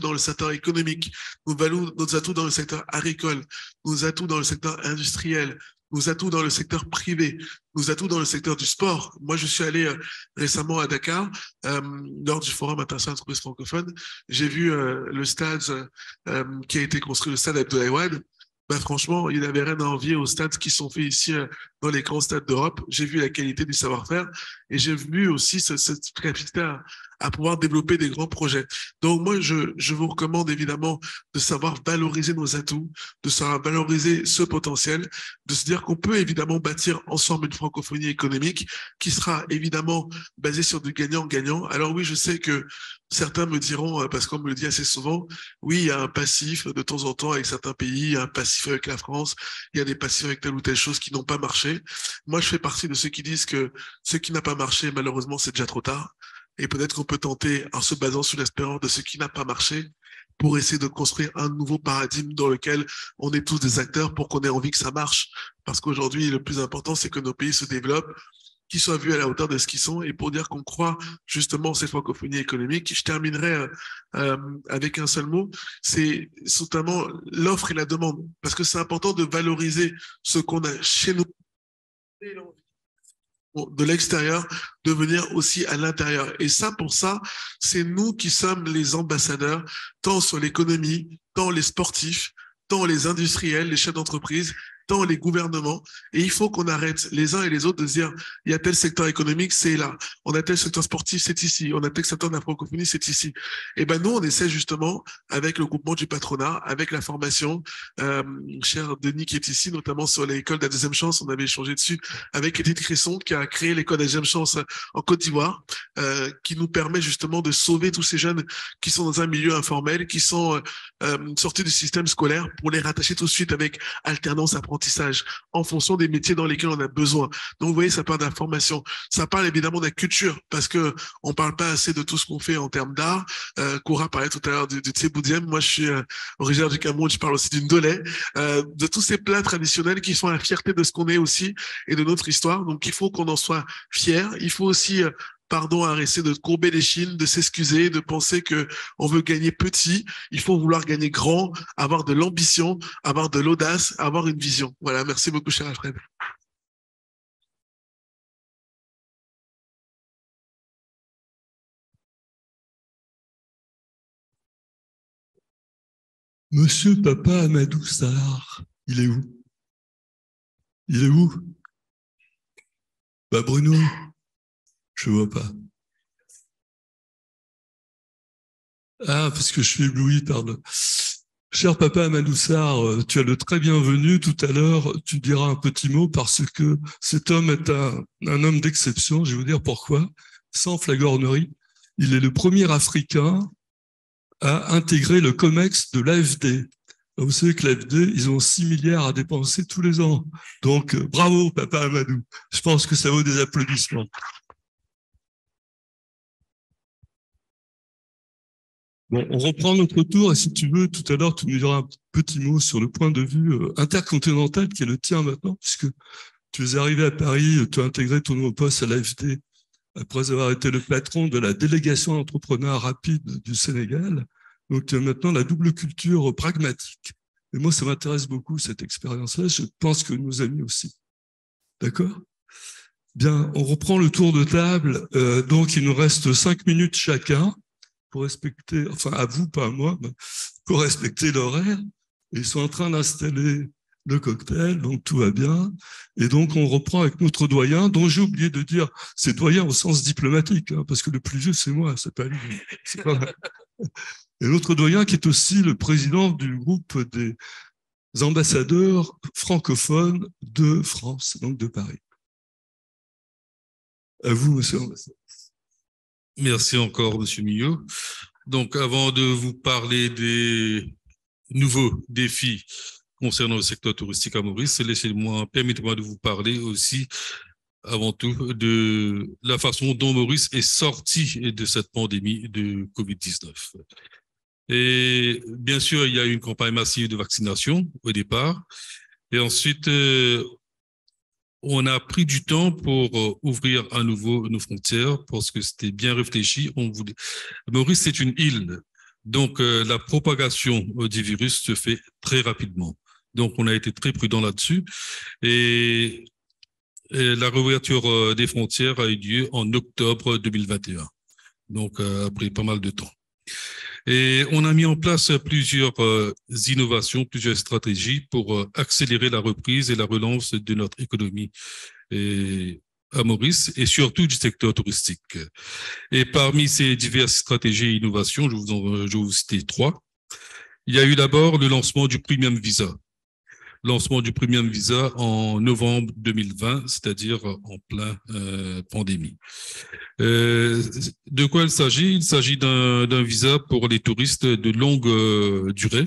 dans le secteur économique, nos atouts dans le secteur agricole, nos atouts dans le secteur industriel, nos atouts dans le secteur privé, nos atouts dans le secteur du sport. Moi, je suis allé récemment à Dakar, lors du Forum international d'entreprises francophones. J'ai vu le stade qui a été construit, le stade Abdoulaye Wade. Ben, franchement, il n'avait rien à envier aux stades qui sont faits ici dans les grands stades d'Europe. J'ai vu la qualité du savoir-faire et j'ai vu aussi cette capacité à pouvoir développer des grands projets. Donc moi, je vous recommande évidemment de savoir valoriser nos atouts, de savoir valoriser ce potentiel, de se dire qu'on peut évidemment bâtir ensemble une francophonie économique qui sera évidemment basée sur du gagnant-gagnant. Alors oui, je sais que certains me diront, parce qu'on me le dit assez souvent, oui, il y a un passif de temps en temps avec certains pays, il y a un passif avec la France, il y a des passifs avec telle ou telle chose qui n'ont pas marché. Moi, je fais partie de ceux qui disent que ce qui n'a pas marché, malheureusement, c'est déjà trop tard. Et peut-être qu'on peut tenter, en se basant sur l'espérance de ce qui n'a pas marché, pour essayer de construire un nouveau paradigme dans lequel on est tous des acteurs pour qu'on ait envie que ça marche. Parce qu'aujourd'hui, le plus important, c'est que nos pays se développent, qu'ils soient vus à la hauteur de ce qu'ils sont, et pour dire qu'on croit justement en cette francophonie économique. Je terminerai avec un seul mot, c'est notamment l'offre et la demande, parce que c'est important de valoriser ce qu'on a chez nous, de l'extérieur, de venir aussi à l'intérieur. Et ça, pour ça, c'est nous qui sommes les ambassadeurs, tant sur l'économie, tant les sportifs, tant les industriels, les chefs d'entreprise, tant les gouvernements. Et il faut qu'on arrête les uns et les autres de se dire, il y a tel secteur économique, c'est là. On a tel secteur sportif, c'est ici. On a tel secteur de la francophonie, c'est ici. Et ben nous, on essaie justement, avec le groupement du patronat, avec la formation, cher Denis qui est ici, notamment sur l'école de la deuxième chance, on avait échangé dessus, avec Edith Cresson, qui a créé l'école de la deuxième chance en Côte d'Ivoire, qui nous permet justement de sauver tous ces jeunes qui sont dans un milieu informel, qui sont sortis du système scolaire, pour les rattacher tout de suite avec alternance apprentissage en fonction des métiers dans lesquels on a besoin. Donc, vous voyez, ça parle d'information. Ça parle évidemment de la culture, parce que on parle pas assez de tout ce qu'on fait en termes d'art. Koura parlait tout à l'heure du Tseboudième. Moi, je suis originaire du Cameroun, je parle aussi du Ndolé, de tous ces plats traditionnels qui sont la fierté de ce qu'on est aussi et de notre histoire. Donc, il faut qu'on en soit fiers. Il faut aussi pardon, arrêter de courber les chines, de s'excuser, de penser que on veut gagner petit. Il faut vouloir gagner grand, avoir de l'ambition, avoir de l'audace, avoir une vision. Voilà, merci beaucoup, cher Alfred. Monsieur Papa Amadou Sarr, il est où? Il est où? Bah Bruno, je ne vois pas. Ah, parce que je suis ébloui par le... Cher Papa Amadou Sarr, tu as le très bienvenu. Tout à l'heure, tu diras un petit mot parce que cet homme est un homme d'exception. Je vais vous dire pourquoi. Sans flagornerie, il est le premier Africain à intégrer le COMEX de l'AFD. Vous savez que l'AFD, ils ont 6 milliards à dépenser tous les ans. Donc, bravo, Papa Amadou. Je pense que ça vaut des applaudissements. Bon, on reprend notre tour et si tu veux, tout à l'heure, tu nous diras un petit mot sur le point de vue intercontinental qui est le tien maintenant, puisque tu es arrivé à Paris, tu as intégré ton nouveau poste à l'AFD après avoir été le patron de la délégation d'entrepreneurs rapides du Sénégal. Donc, tu as maintenant la double culture pragmatique. Et moi, ça m'intéresse beaucoup, cette expérience-là. Je pense que nos amis aussi. D'accord? Bien, on reprend le tour de table. Donc, il nous reste 5 minutes chacun pour respecter, enfin, à vous, pas à moi, mais pour respecter l'horaire. Ils sont en train d'installer le cocktail, donc tout va bien. Et donc, on reprend avec notre doyen, dont j'ai oublié de dire, c'est doyen au sens diplomatique, hein, parce que le plus vieux, c'est moi, c'est pas lui. C'est pas vrai. Et l'autre doyen qui est aussi le président du groupe des ambassadeurs francophones de France, donc de Paris. À vous, monsieur l'ambassadeur. Merci encore, monsieur Millot. Donc, avant de vous parler des nouveaux défis concernant le secteur touristique à Maurice, permettez-moi de vous parler aussi, avant tout, de la façon dont Maurice est sorti de cette pandémie de Covid-19. Et bien sûr, il y a eu une campagne massive de vaccination au départ. Et ensuite, on a pris du temps pour ouvrir à nouveau nos frontières parce que c'était bien réfléchi. Maurice, c'est une île. Donc, la propagation du virus se fait très rapidement. Donc, on a été très prudent là-dessus. Et la réouverture des frontières a eu lieu en octobre 2021. Donc, après pas mal de temps. Et on a mis en place plusieurs innovations, plusieurs stratégies pour accélérer la reprise et la relance de notre économie à Maurice et surtout du secteur touristique. Et parmi ces diverses stratégies et innovations, je vais vous citer 3. Il y a eu d'abord le lancement du Premium Visa. Lancement du Premium Visa en novembre 2020, c'est-à-dire en plein pandémie. De quoi il s'agit? Il s'agit d'un visa pour les touristes de longue durée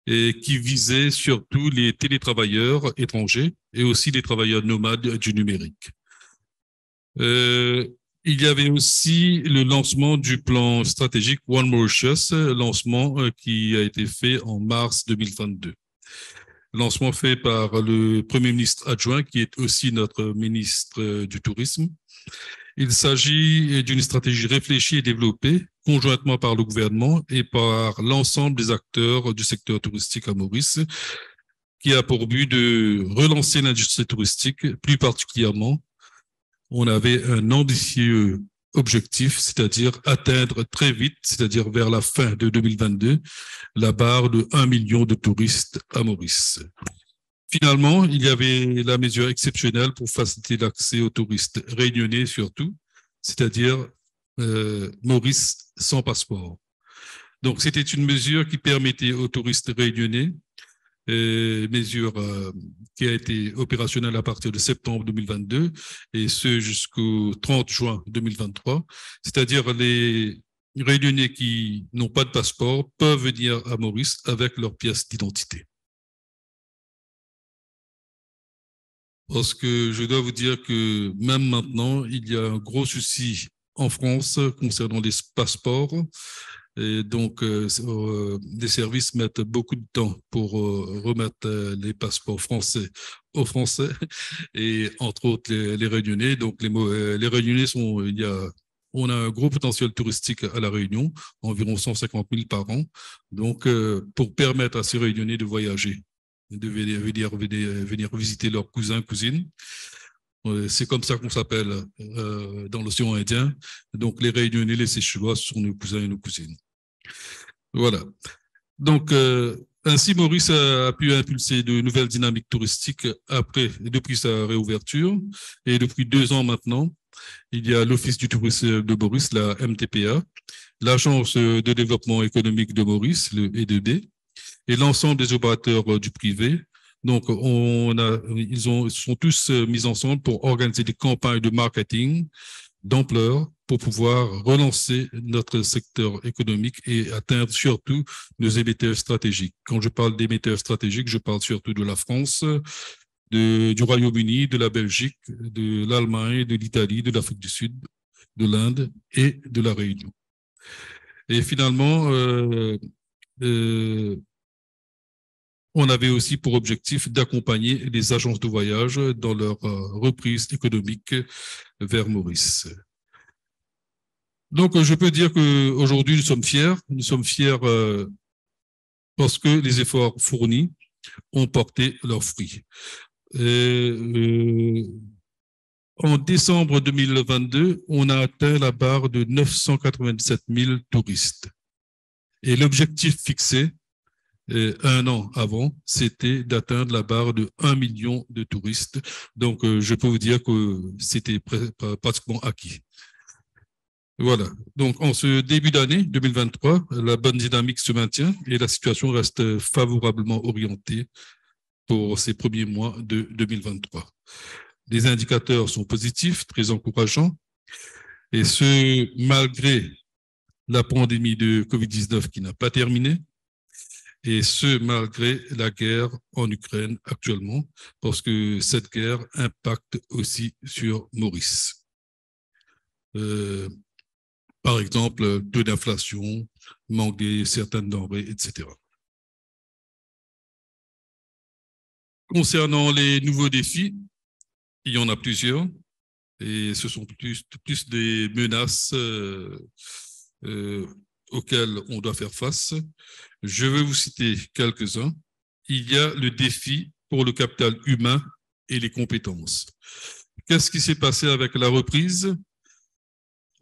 et qui visait surtout les télétravailleurs étrangers et aussi les travailleurs nomades du numérique. Il y avait aussi le lancement du plan stratégique One Mauritius, lancement qui a été fait en mars 2022. Lancement fait par le Premier ministre adjoint, qui est aussi notre ministre du Tourisme. Il s'agit d'une stratégie réfléchie et développée conjointement par le gouvernement et par l'ensemble des acteurs du secteur touristique à Maurice, qui a pour but de relancer l'industrie touristique. Plus particulièrement, on avait un ambitieux objectif, c'est-à-dire atteindre très vite, c'est-à-dire vers la fin de 2022, la barre de 1 million de touristes à Maurice. Finalement, il y avait la mesure exceptionnelle pour faciliter l'accès aux touristes réunionnais surtout, c'est-à-dire Maurice sans passeport. Donc, c'était une mesure qui permettait aux touristes réunionnais, mesure qui a été opérationnelle à partir de septembre 2022 et ce jusqu'au 30 juin 2023, c'est-à-dire les Réunionnais qui n'ont pas de passeport peuvent venir à Maurice avec leur pièce d'identité. Parce que je dois vous dire que même maintenant, il y a un gros souci en France concernant les passeports. Et donc, les services mettent beaucoup de temps pour remettre les passeports français aux Français et entre autres les Réunionnais. Donc, les Réunionnais on a un gros potentiel touristique à La Réunion, environ 150 000 par an. Donc, pour permettre à ces Réunionnais de voyager, de venir visiter leurs cousins, cousines. C'est comme ça qu'on s'appelle dans l'océan Indien. Donc, les Réunionnais, les Seychellois sont nos cousins et nos cousines. Voilà. Donc, ainsi, Maurice a pu impulser de nouvelles dynamiques touristiques depuis sa réouverture. Et depuis 2 ans maintenant, il y a l'Office du tourisme de Maurice, la MTPA, l'Agence de développement économique de Maurice, le E2D, et l'ensemble des opérateurs du privé. Donc, ils sont tous mis ensemble pour organiser des campagnes de marketing d'ampleur pour pouvoir relancer notre secteur économique et atteindre surtout nos émetteurs stratégiques. Quand je parle d'émetteurs stratégiques, je parle surtout de la France, du Royaume-Uni, de la Belgique, de l'Allemagne, de l'Italie, de l'Afrique du Sud, de l'Inde et de la Réunion. Et finalement, on avait aussi pour objectif d'accompagner les agences de voyage dans leur reprise économique vers Maurice. Donc, je peux dire qu'aujourd'hui, nous sommes fiers. Nous sommes fiers parce que les efforts fournis ont porté leurs fruits. En décembre 2022, on a atteint la barre de 987 000 touristes. Et l'objectif fixé Et un an avant, c'était d'atteindre la barre de 1 million de touristes. Donc, je peux vous dire que c'était pratiquement acquis. Voilà. Donc, en ce début d'année 2023, la bonne dynamique se maintient et la situation reste favorablement orientée pour ces premiers mois de 2023. Les indicateurs sont positifs, très encourageants, et ce, malgré la pandémie de COVID-19 qui n'a pas terminé, et ce, malgré la guerre en Ukraine actuellement, parce que cette guerre impacte aussi sur Maurice. Par exemple, taux d'inflation, manque de certaines denrées, etc. Concernant les nouveaux défis, il y en a plusieurs, et ce sont plus des menaces auxquelles on doit faire face. Je vais vous citer quelques-uns. Il y a le défi pour le capital humain et les compétences. Qu'est-ce qui s'est passé avec la reprise?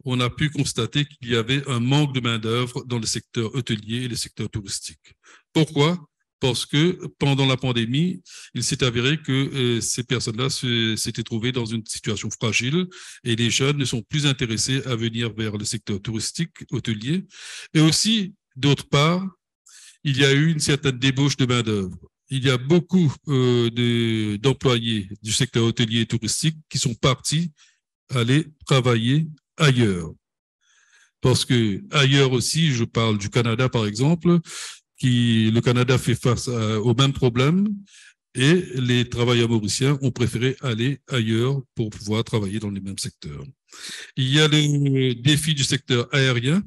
On a pu constater qu'il y avait un manque de main-d'œuvre dans le secteur hôtelier et le secteur touristique. Pourquoi? Parce que pendant la pandémie, il s'est avéré que ces personnes-là s'étaient trouvées dans une situation fragile et les jeunes ne sont plus intéressés à venir vers le secteur touristique, hôtelier. Et aussi, d'autre part, il y a eu une certaine débauche de main-d'œuvre. Il y a beaucoup d'employés du secteur hôtelier et touristique qui sont partis aller travailler ailleurs. Parce que ailleurs aussi, je parle du Canada par exemple, le Canada fait face au même problème et les travailleurs mauriciens ont préféré aller ailleurs pour pouvoir travailler dans les mêmes secteurs. Il y a le défi du secteur aérien.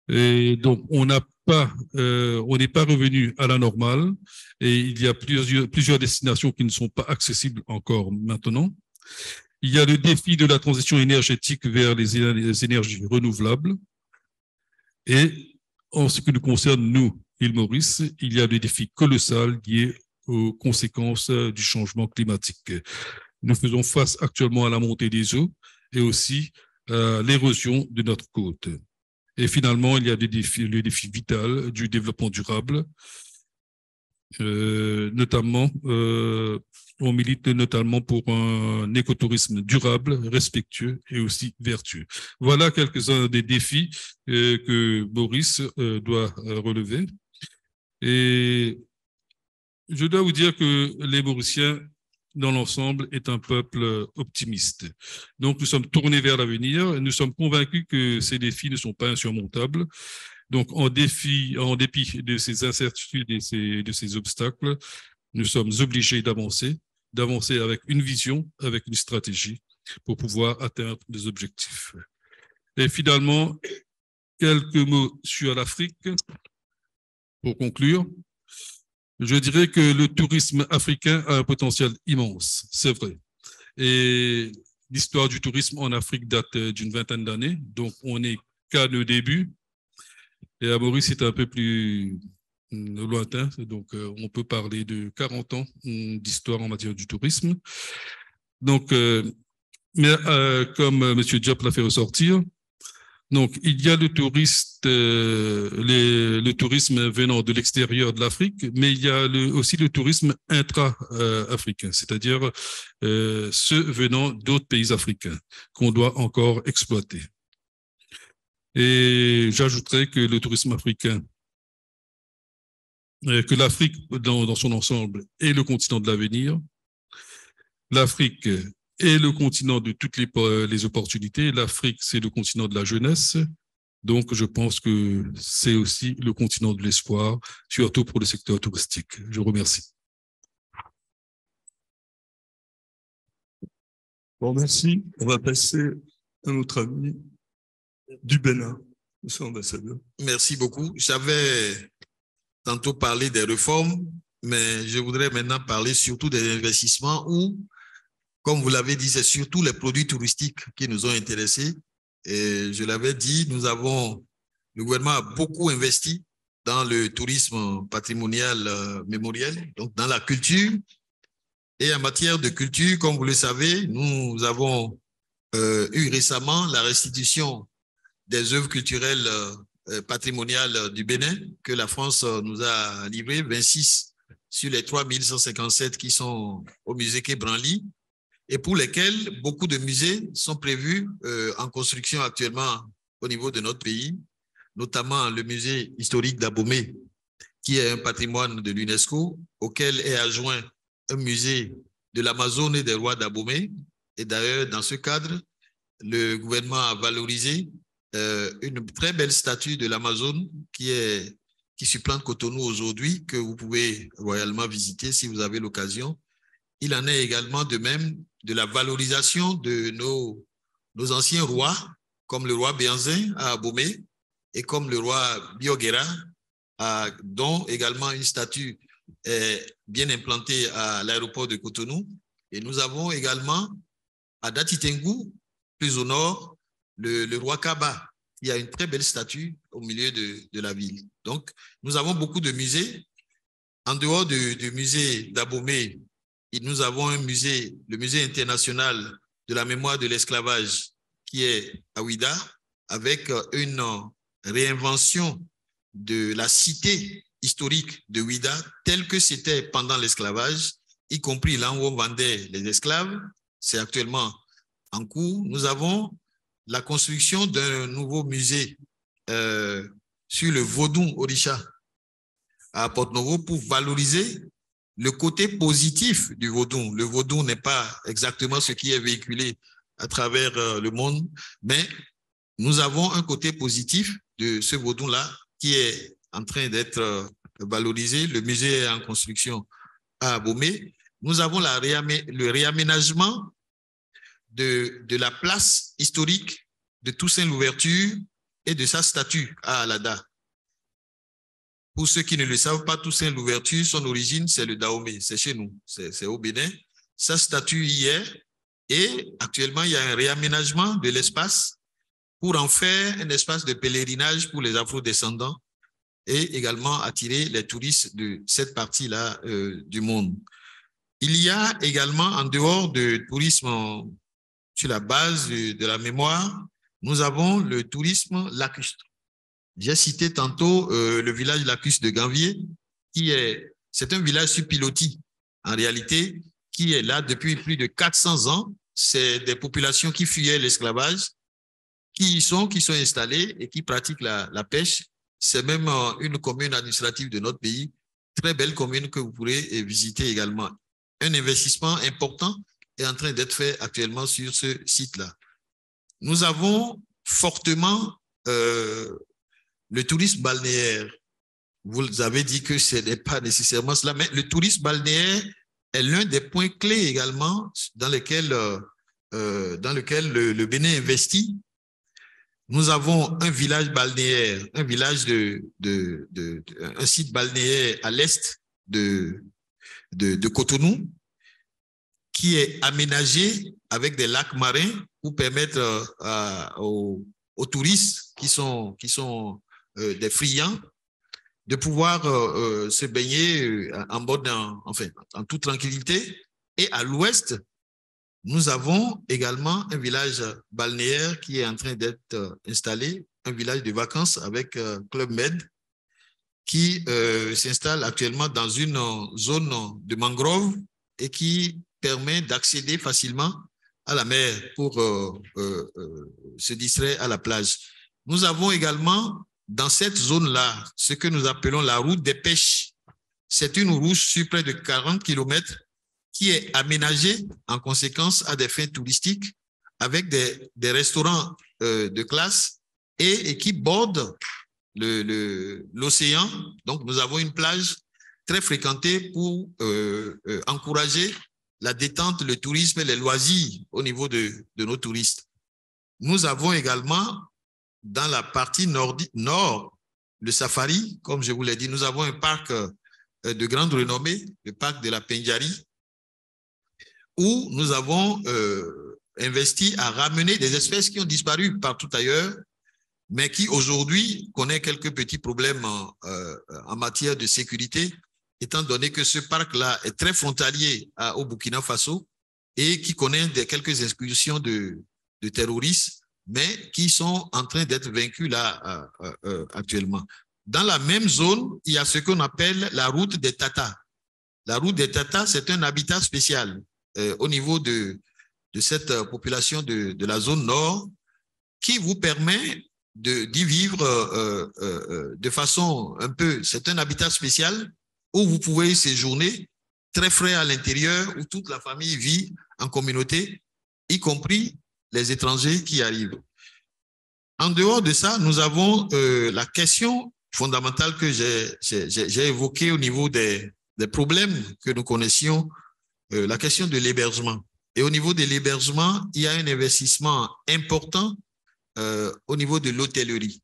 Et donc, on n'est pas revenu à la normale et il y a plusieurs destinations qui ne sont pas accessibles encore maintenant. Il y a le défi de la transition énergétique vers les énergies renouvelables. Et en ce qui nous concerne, nous, île Maurice, il y a des défis colossaux liés aux conséquences du changement climatique. Nous faisons face actuellement à la montée des eaux et aussi à l'érosion de notre côte. Et finalement, il y a le défi vital du développement durable, notamment, on milite notamment pour un écotourisme durable, respectueux et aussi vertueux. Voilà quelques-uns des défis que Maurice doit relever. Et je dois vous dire que les Mauriciens, dans l'ensemble, est un peuple optimiste. Donc, nous sommes tournés vers l'avenir et nous sommes convaincus que ces défis ne sont pas insurmontables. Donc, en dépit de ces incertitudes et de ces obstacles, nous sommes obligés d'avancer avec une vision, avec une stratégie pour pouvoir atteindre des objectifs. Et finalement, quelques mots sur l'Afrique pour conclure. Je dirais que le tourisme africain a un potentiel immense, c'est vrai. Et l'histoire du tourisme en Afrique date d'une vingtaine d'années, donc on n'est qu'à nos débuts. Et à Maurice, c'est un peu plus lointain, donc on peut parler de 40 ans d'histoire en matière du tourisme. Donc, mais comme M. Diop l'a fait ressortir, donc il y a le tourisme venant de l'extérieur de l'Afrique, mais il y a aussi le tourisme intra-africain, c'est-à-dire ceux venant d'autres pays africains qu'on doit encore exploiter. Et j'ajouterais que le tourisme africain, que l'Afrique dans son ensemble est le continent de l'avenir. L'Afrique est le continent de toutes les opportunités. L'Afrique, c'est le continent de la jeunesse. Donc, je pense que c'est aussi le continent de l'espoir, surtout pour le secteur touristique. Je vous remercie. Bon, merci. On va passer à notre ami du Bénin, monsieur l'ambassadeur. Merci beaucoup. J'avais tantôt parlé des réformes, mais je voudrais maintenant parler surtout des investissements où, comme vous l'avez dit, c'est surtout les produits touristiques qui nous ont intéressés. Et je l'avais dit, le gouvernement a beaucoup investi dans le tourisme patrimonial mémoriel, donc dans la culture. Et en matière de culture, comme vous le savez, nous avons eu récemment la restitution des œuvres culturelles patrimonial du Bénin que la France nous a livré, 26 sur les 3157 qui sont au musée Quai Branly, et pour lesquels beaucoup de musées sont prévus en construction actuellement au niveau de notre pays, notamment le musée historique d'Abomey, qui est un patrimoine de l'UNESCO, auquel est adjoint un musée de l'Amazone et des rois d'Abomey. Et d'ailleurs, dans ce cadre, le gouvernement a valorisé une très belle statue de l'Amazone qui supplante Cotonou aujourd'hui, que vous pouvez royalement visiter si vous avez l'occasion. Il en est également de même de la valorisation de nos anciens rois, comme le roi Béanzin à Abomey et comme le roi Bioguera, dont également une statue est bien implantée à l'aéroport de Cotonou. Et nous avons également à Datitengu, plus au nord, le roi Kaba, qui a une très belle statue au milieu de la ville. Donc, nous avons beaucoup de musées. En dehors du musée d'Abomey, nous avons un musée, le musée international de la mémoire de l'esclavage, qui est à Ouida, avec une réinvention de la cité historique de Ouida, telle que c'était pendant l'esclavage, y compris là où on vendait les esclaves. C'est actuellement en cours. Nous avons la construction d'un nouveau musée sur le Vodou Orisha à Porto-Novo pour valoriser le côté positif du Vodou. Le Vodou n'est pas exactement ce qui est véhiculé à travers le monde, mais nous avons un côté positif de ce Vodou-là qui est en train d'être valorisé. Le musée est en construction à Abomey. Nous avons le réaménagement de la place historique de Toussaint Louverture et de sa statue à Alada. Pour ceux qui ne le savent pas, Toussaint Louverture, son origine, c'est le Dahomey, c'est chez nous, c'est au Bénin. Sa statue y est, et actuellement, il y a un réaménagement de l'espace pour en faire un espace de pèlerinage pour les afro-descendants et également attirer les touristes de cette partie-là du monde. Il y a également, en dehors du tourisme sur la base de la mémoire, nous avons le tourisme lacustre. J'ai cité tantôt le village lacustre de Ganvier, c'est un village sur pilotis, en réalité, qui est là depuis plus de 400 ans. C'est des populations qui fuyaient l'esclavage, qui sont installées et qui pratiquent la pêche. C'est même une commune administrative de notre pays, très belle commune que vous pourrez visiter également. Un investissement important est en train d'être fait actuellement sur ce site-là. Nous avons fortement le tourisme balnéaire. Vous avez dit que ce n'est pas nécessairement cela, mais le tourisme balnéaire est l'un des points clés également dans lequel le Bénin investit. Nous avons un village balnéaire, un site balnéaire à l'est de Cotonou, qui est aménagé avec des lacs marins pour permettre aux touristes qui sont des friands de pouvoir se baigner en toute tranquillité. Et à l'ouest, nous avons également un village balnéaire qui est en train d'être installé, un village de vacances avec Club Med, qui s'installe actuellement dans une zone de mangrove et qui permet d'accéder facilement à la mer pour se distraire à la plage. Nous avons également dans cette zone-là ce que nous appelons la route des pêches. C'est une route sur près de 40 km qui est aménagée en conséquence à des fins touristiques avec des restaurants de classe et qui bordent l'océan. Donc, nous avons une plage très fréquentée pour encourager la détente, le tourisme et les loisirs au niveau de nos touristes. Nous avons également, dans la partie nord, le safari, comme je vous l'ai dit, nous avons un parc de grande renommée, le parc de la Pendjari, où nous avons investi à ramener des espèces qui ont disparu partout ailleurs, mais qui aujourd'hui connaissent quelques petits problèmes en matière de sécurité, étant donné que ce parc-là est très frontalier au Burkina Faso et qui connaît quelques excursions de terroristes mais qui sont en train d'être vaincus là actuellement. Dans la même zone, il y a ce qu'on appelle la route des Tatas. La route des Tatas, c'est un habitat spécial au niveau de cette population de la zone nord qui vous permet d'y vivre de façon un peu... C'est un habitat spécial où vous pouvez séjourner très frais à l'intérieur, où toute la famille vit en communauté, y compris les étrangers qui arrivent. En dehors de ça, nous avons la question fondamentale que j'ai évoquée au niveau des problèmes que nous connaissions, la question de l'hébergement. Et au niveau de l'hébergement, il y a un investissement important au niveau de l'hôtellerie.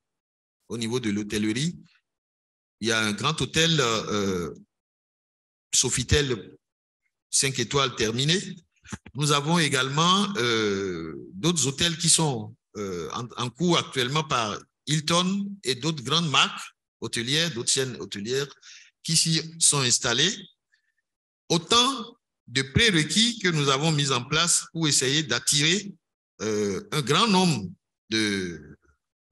Au niveau de l'hôtellerie, il y a un grand hôtel Sofitel 5 étoiles terminé. Nous avons également d'autres hôtels qui sont en cours actuellement par Hilton et d'autres grandes marques hôtelières, d'autres chaînes hôtelières qui s'y sont installées. Autant de prérequis que nous avons mis en place pour essayer d'attirer un grand nombre de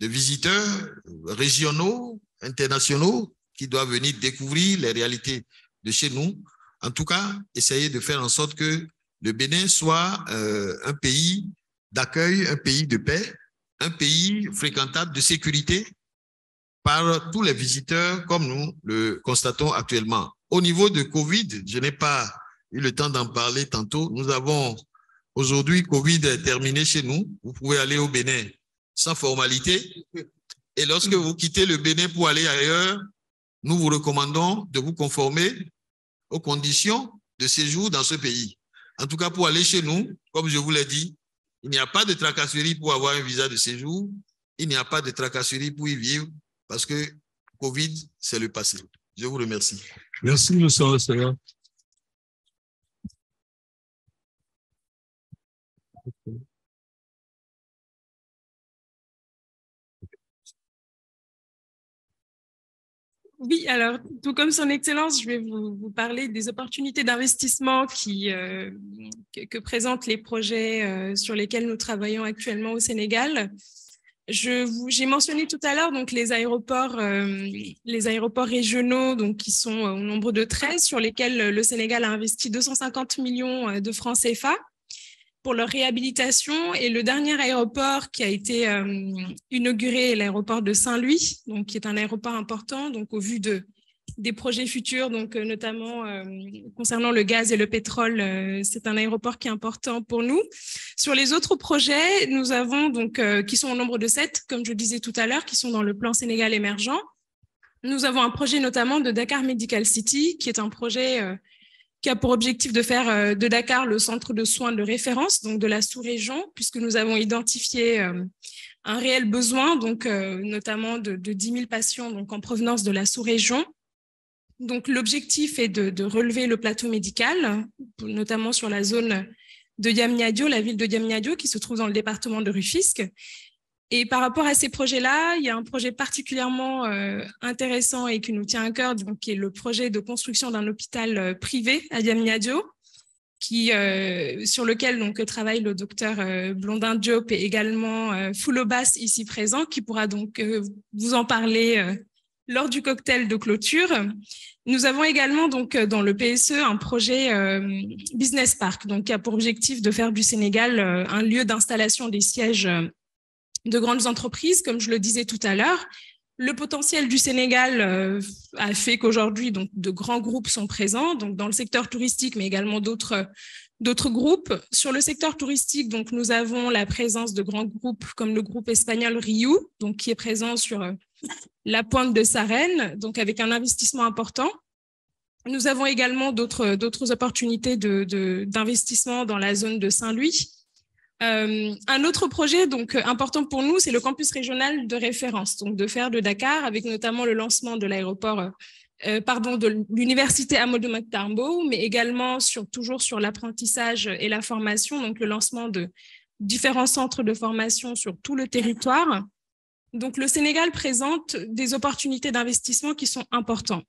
visiteurs régionaux, internationaux, qui doivent venir découvrir les réalités de chez nous. En tout cas, essayer de faire en sorte que le Bénin soit un pays d'accueil, un pays de paix, un pays fréquentable de sécurité par tous les visiteurs comme nous le constatons actuellement. Au niveau de Covid, je n'ai pas eu le temps d'en parler tantôt. Nous avons aujourd'hui Covid est terminé chez nous. Vous pouvez aller au Bénin sans formalité. Et lorsque vous quittez le Bénin pour aller ailleurs, nous vous recommandons de vous conformer aux conditions de séjour dans ce pays. En tout cas, pour aller chez nous, comme je vous l'ai dit, il n'y a pas de tracasserie pour avoir un visa de séjour. Il n'y a pas de tracasserie pour y vivre parce que Covid, c'est le passé. Je vous remercie. Merci, monsieur l'ambassadeur. Oui, alors, tout comme son Excellence, je vais vous parler des opportunités d'investissement que présentent les projets sur lesquels nous travaillons actuellement au Sénégal. J'ai mentionné tout à l'heure donc les aéroports régionaux donc, qui sont au nombre de 13, sur lesquels le Sénégal a investi 250 millions de francs CFA pour leur réhabilitation. Et le dernier aéroport qui a été inauguré est l'aéroport de Saint-Louis, donc qui est un aéroport important, donc au vu des projets futurs, donc notamment concernant le gaz et le pétrole, c'est un aéroport qui est important pour nous. Sur les autres projets, nous avons donc qui sont au nombre de 7, comme je le disais tout à l'heure, qui sont dans le plan Sénégal émergent. Nous avons un projet notamment de Dakar Medical City, qui est un projet qui a pour objectif de faire de Dakar le centre de soins de référence, donc de la sous-région, puisque nous avons identifié un réel besoin, donc notamment de 10 000 patients donc, en provenance de la sous-région. Donc l'objectif est de relever le plateau médical, notamment sur la zone de Diamniadio, la ville de Diamniadio, qui se trouve dans le département de Rufisque. Et par rapport à ces projets-là, il y a un projet particulièrement intéressant et qui nous tient à cœur, donc, qui est le projet de construction d'un hôpital privé à Diamniadio, sur lequel donc, travaille le docteur Blondin Diop et également Foulobas ici présent, qui pourra donc vous en parler lors du cocktail de clôture. Nous avons également donc, dans le PSE un projet Business Park, donc, qui a pour objectif de faire du Sénégal un lieu d'installation des sièges de grandes entreprises, comme je le disais tout à l'heure. Le potentiel du Sénégal a fait qu'aujourd'hui, donc, de grands groupes sont présents, donc dans le secteur touristique, mais également d'autres groupes. Sur le secteur touristique, donc, nous avons la présence de grands groupes comme le groupe espagnol Riu, donc, qui est présent sur la pointe de Sarenne, donc avec un investissement important. Nous avons également d'autres opportunités d'investissement dans la zone de Saint-Louis. Un autre projet donc important pour nous, c'est le campus régional de référence, donc de faire de Dakar, avec notamment le lancement de l'aéroport, de l'université Amadou Mahtar, mais également toujours sur l'apprentissage et la formation, donc le lancement de différents centres de formation sur tout le territoire. Donc le Sénégal présente des opportunités d'investissement qui sont importantes.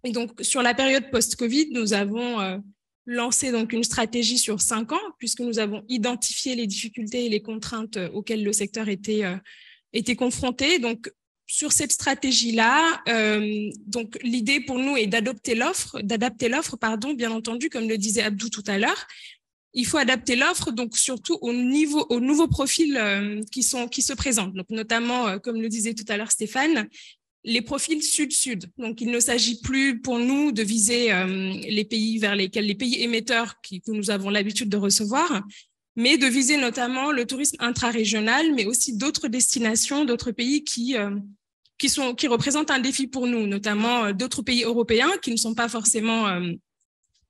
Et donc sur la période post-Covid, nous avons lancé donc une stratégie sur 5 ans, puisque nous avons identifié les difficultés et les contraintes auxquelles le secteur était confronté. Donc, sur cette stratégie-là, donc l'idée pour nous est d'adapter l'offre, bien entendu, comme le disait Abdou tout à l'heure. Il faut adapter l'offre, donc surtout aux nouveaux profils qui se présentent. Donc, notamment, comme le disait tout à l'heure Stéphane, les profils sud-sud. Donc, il ne s'agit plus pour nous de viser les pays vers lesquels les pays émetteurs que nous avons l'habitude de recevoir, mais de viser notamment le tourisme intra-régional, mais aussi d'autres destinations, d'autres pays qui représentent un défi pour nous, notamment d'autres pays européens qui ne sont pas forcément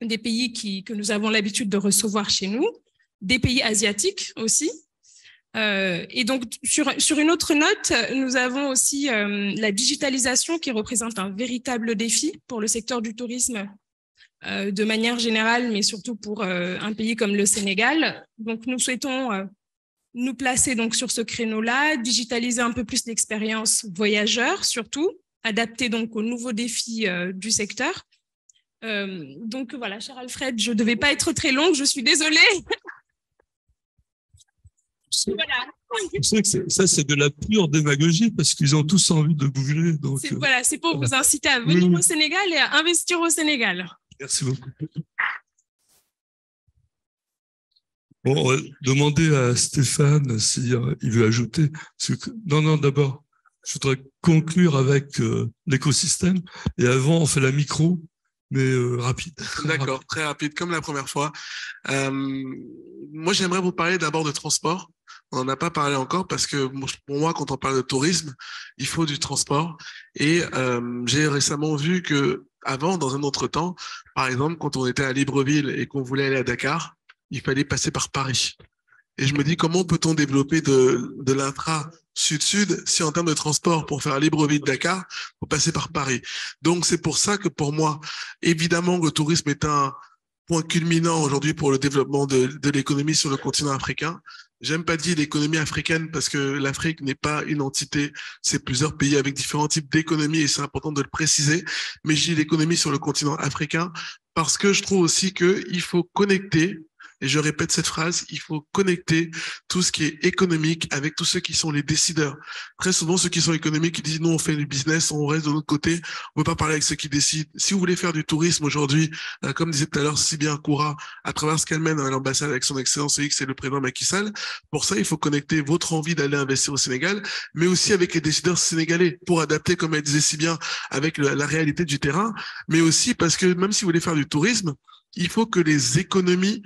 des pays que nous avons l'habitude de recevoir chez nous, des pays asiatiques aussi. Et donc, sur une autre note, nous avons aussi la digitalisation qui représente un véritable défi pour le secteur du tourisme de manière générale, mais surtout pour un pays comme le Sénégal. Donc, nous souhaitons nous placer donc sur ce créneau-là, digitaliser un peu plus l'expérience voyageur, surtout, adapter donc aux nouveaux défis du secteur. Donc voilà, cher Alfred, je ne devais pas être très longue, je suis désolée. Voilà. Je sais que ça, c'est de la pure démagogie parce qu'ils ont tous envie de bouger. Donc, voilà, c'est pour vous inciter à venir au Sénégal et à investir au Sénégal. Merci beaucoup. Bon, on va demander à Stéphane s'il veut ajouter. Non, d'abord, je voudrais conclure avec l'écosystème. Et avant, on fait la micro, mais rapide. D'accord, très rapide, comme la première fois. Moi, j'aimerais vous parler d'abord de transport. On n'en a pas parlé encore parce que pour moi, quand on parle de tourisme, il faut du transport. Et j'ai récemment vu que avant, dans un autre temps, par exemple, quand on était à Libreville et qu'on voulait aller à Dakar, il fallait passer par Paris. Et je me dis, comment peut-on développer de l'intra sud-sud si en termes de transport, pour faire Libreville-Dakar, il faut passer par Paris. Donc, c'est pour ça que pour moi, évidemment, le tourisme est un point culminant aujourd'hui pour le développement de l'économie sur le continent africain. J'aime pas dire l'économie africaine parce que l'Afrique n'est pas une entité, c'est plusieurs pays avec différents types d'économies et c'est important de le préciser. Mais je dis l'économie sur le continent africain parce que je trouve aussi qu'il faut connecter. Et je répète cette phrase, il faut connecter tout ce qui est économique avec tous ceux qui sont les décideurs. Très souvent, ceux qui sont économiques, ils disent, nous, on fait du business, on reste de l'autre côté, on ne peut pas parler avec ceux qui décident. Si vous voulez faire du tourisme aujourd'hui, comme disait tout à l'heure Sibia Koura, à travers ce qu'elle mène à l'ambassade avec son excellence X et le président Macky Sall, pour ça, il faut connecter votre envie d'aller investir au Sénégal, mais aussi avec les décideurs sénégalais pour adapter, comme elle disait si bien, avec la réalité du terrain, mais aussi parce que même si vous voulez faire du tourisme, il faut que les économies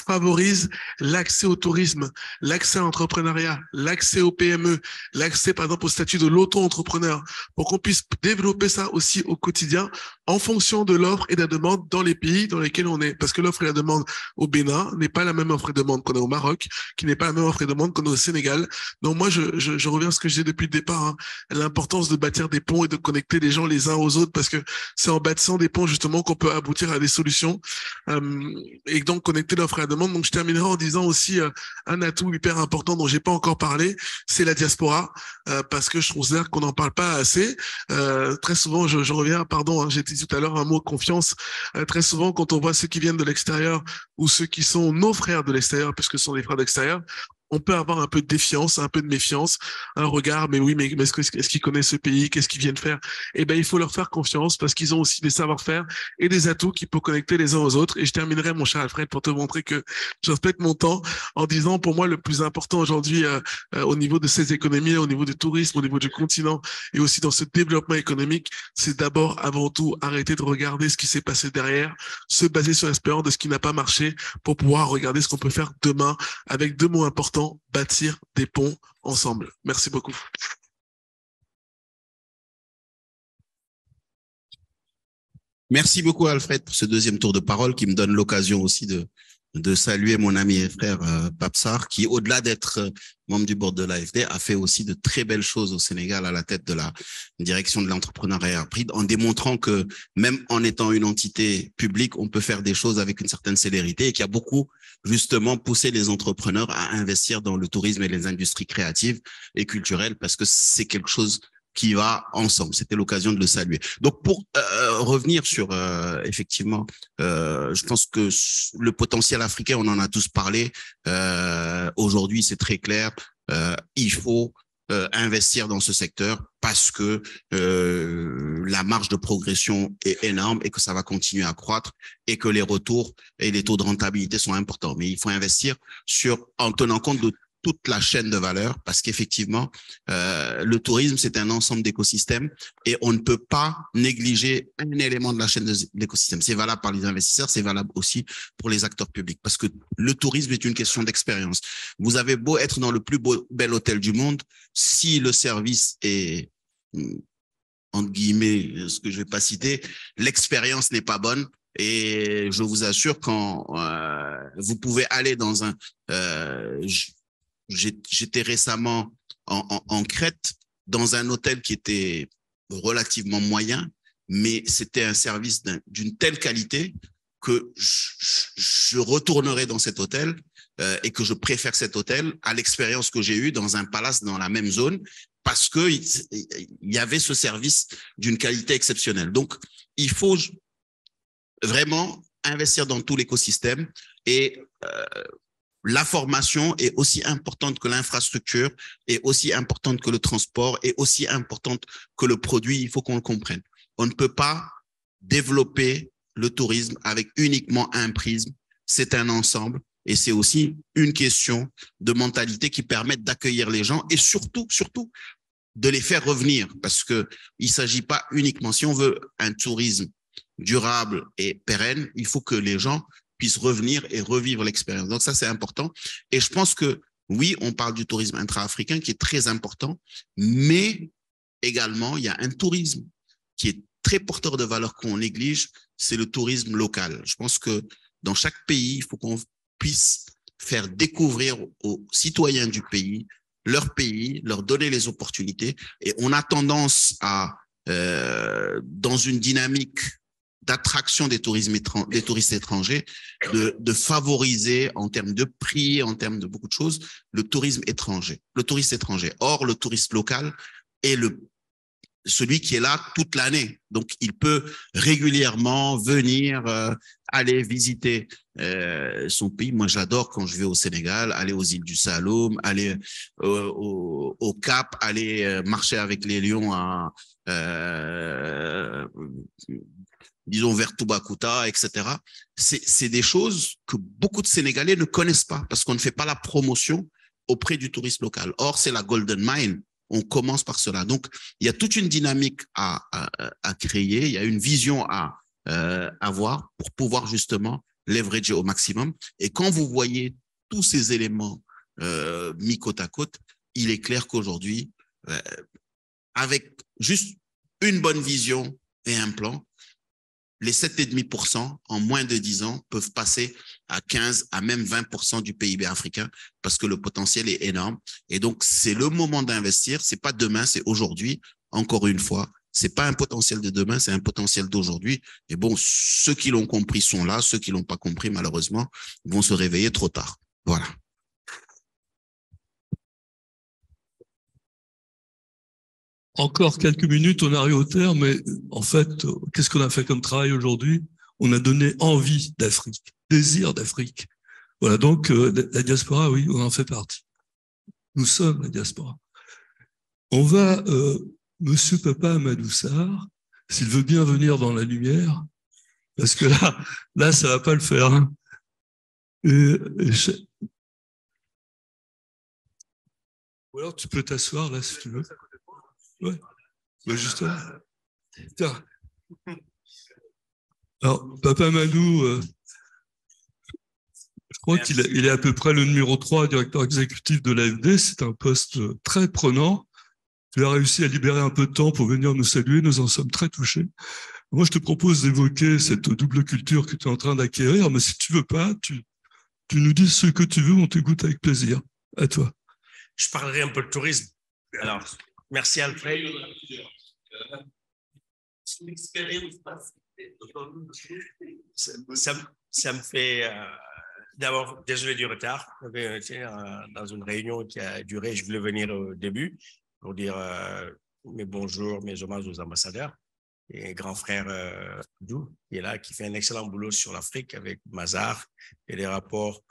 favorisent l'accès au tourisme, l'accès à l'entrepreneuriat, l'accès aux PME, l'accès par exemple au statut de l'auto-entrepreneur, pour qu'on puisse développer ça aussi au quotidien en fonction de l'offre et de la demande dans les pays dans lesquels on est. Parce que l'offre et la demande au Bénin n'est pas la même offre et demande qu'on a au Maroc, qui n'est pas la même offre et demande qu'on a au Sénégal. Donc moi, je reviens à ce que je disais depuis le départ, hein, l'importance de bâtir des ponts et de connecter les gens les uns aux autres, parce que c'est en bâtissant des ponts justement qu'on peut aboutir à des solutions. Et donc connecter l'offre et la demande. Donc je terminerai en disant aussi un atout hyper important dont j'ai pas encore parlé, c'est la diaspora, parce que je considère qu'on n'en parle pas assez. Très souvent, je reviens, pardon, hein, j'ai dit tout à l'heure un mot confiance. Très souvent, quand on voit ceux qui viennent de l'extérieur ou ceux qui sont nos frères de l'extérieur, puisque ce sont les frères d'extérieur, on peut avoir un peu de défiance, un peu de méfiance, un regard, mais oui, mais est-ce qu'ils connaissent ce pays, qu'est-ce qu'ils viennent faire? Eh ben, il faut leur faire confiance parce qu'ils ont aussi des savoir-faire et des atouts qui peuvent connecter les uns aux autres. Et je terminerai, mon cher Alfred, pour te montrer que je respecte mon temps en disant, pour moi, le plus important aujourd'hui, au niveau de ces économies, au niveau du tourisme, au niveau du continent et aussi dans ce développement économique, c'est d'abord, avant tout, arrêter de regarder ce qui s'est passé derrière, se baser sur l'expérience de ce qui n'a pas marché pour pouvoir regarder ce qu'on peut faire demain avec deux mots importants: bâtir des ponts ensemble. Merci beaucoup. Merci beaucoup, Alfred, pour ce deuxième tour de parole qui me donne l'occasion aussi de saluer mon ami et frère Pape Sarr, qui, au-delà d'être membre du board de l'AFD, a fait aussi de très belles choses au Sénégal à la tête de la direction de l'entrepreneuriat rapide, en démontrant que même en étant une entité publique, on peut faire des choses avec une certaine célérité et qui a beaucoup justement poussé les entrepreneurs à investir dans le tourisme et les industries créatives et culturelles parce que c'est quelque chose qui va ensemble. C'était l'occasion de le saluer. Donc, pour revenir sur, effectivement, je pense que le potentiel africain, on en a tous parlé. Aujourd'hui, c'est très clair. Il faut investir dans ce secteur parce que la marge de progression est énorme et que ça va continuer à croître et que les retours et les taux de rentabilité sont importants. Mais il faut investir en tenant compte de toute la chaîne de valeur parce qu'effectivement, le tourisme, c'est un ensemble d'écosystèmes et on ne peut pas négliger un élément de la chaîne de l'écosystème. C'est valable par les investisseurs, c'est valable aussi pour les acteurs publics parce que le tourisme est une question d'expérience. Vous avez beau être dans le plus bel hôtel du monde, si le service est, entre guillemets, ce que je vais pas citer, l'expérience n'est pas bonne. Et je vous assure, quand vous pouvez aller dans un... J'étais récemment en Crète dans un hôtel qui était relativement moyen, mais c'était un service d'une telle qualité que je retournerai dans cet hôtel et que je préfère cet hôtel à l'expérience que j'ai eue dans un palace dans la même zone parce que il y avait ce service d'une qualité exceptionnelle. Donc, il faut vraiment investir dans tout l'écosystème et la formation est aussi importante que l'infrastructure, est aussi importante que le transport, est aussi importante que le produit. Il faut qu'on le comprenne. On ne peut pas développer le tourisme avec uniquement un prisme. C'est un ensemble et c'est aussi une question de mentalité qui permet d'accueillir les gens et surtout de les faire revenir parce que il s'agit pas uniquement, si on veut un tourisme durable et pérenne, il faut que les gens puissent revenir et revivre l'expérience. Donc ça, c'est important. Et je pense que oui, on parle du tourisme intra-africain qui est très important, mais également, il y a un tourisme qui est très porteur de valeur qu'on néglige, c'est le tourisme local. Je pense que dans chaque pays, il faut qu'on puisse faire découvrir aux citoyens du pays, leur donner les opportunités. Et on a tendance à, dans une dynamique d'attraction des touristes étrangers, de favoriser en termes de prix, en termes de beaucoup de choses, le tourisme étranger, le touriste étranger. Or, le touriste local est celui qui est là toute l'année. Donc, il peut régulièrement venir, aller visiter son pays. Moi, j'adore quand je vais au Sénégal, aller aux îles du Saloum, aller au Cap, aller marcher avec les lions disons vers Toubacouta, etc. C'est des choses que beaucoup de Sénégalais ne connaissent pas parce qu'on ne fait pas la promotion auprès du tourisme local. Or, c'est la Golden Mine. On commence par cela. Donc, il y a toute une dynamique à créer, il y a une vision à avoir pour pouvoir justement leverager au maximum. Et quand vous voyez tous ces éléments mis côte à côte, il est clair qu'aujourd'hui, avec juste une bonne vision et un plan, les 7,5% en moins de 10 ans peuvent passer à 15 à même 20% du PIB africain parce que le potentiel est énorme. Et donc, c'est le moment d'investir. C'est pas demain, c'est aujourd'hui. Encore une fois, c'est pas un potentiel de demain, c'est un potentiel d'aujourd'hui. Et bon, ceux qui l'ont compris sont là. Ceux qui l'ont pas compris, malheureusement, vont se réveiller trop tard. Voilà. Encore quelques minutes, on arrive au terme, mais en fait, qu'est-ce qu'on a fait comme travail aujourd'hui? On a donné envie d'Afrique, désir d'Afrique. Voilà, donc la diaspora, oui, on en fait partie. Nous sommes la diaspora. On va, Monsieur Papa Amadou Sarr, s'il veut bien venir dans la lumière, parce que là, ça va pas le faire. Hein. Ou alors tu peux t'asseoir là, si tu veux. Ouais, bah justement. Tiens. Alors, Papa Amadou, je crois qu'il est à peu près le numéro 3 directeur exécutif de l'AFD. C'est un poste très prenant. Tu as réussi à libérer un peu de temps pour venir nous saluer. Nous en sommes très touchés. Moi, je te propose d'évoquer cette double culture que tu es en train d'acquérir. Mais si tu veux pas, tu nous dis ce que tu veux. On t'écoute avec plaisir. À toi. Je parlerai un peu de tourisme. Alors, merci Alfred. Ça me fait d'abord, désolé du retard. J'avais été dans une réunion qui a duré, je voulais venir au début pour dire mes bonjours, mes hommages aux ambassadeurs. Et grand frère Abdou, qui est là, qui fait un excellent boulot sur l'Afrique avec Mazar et les rapports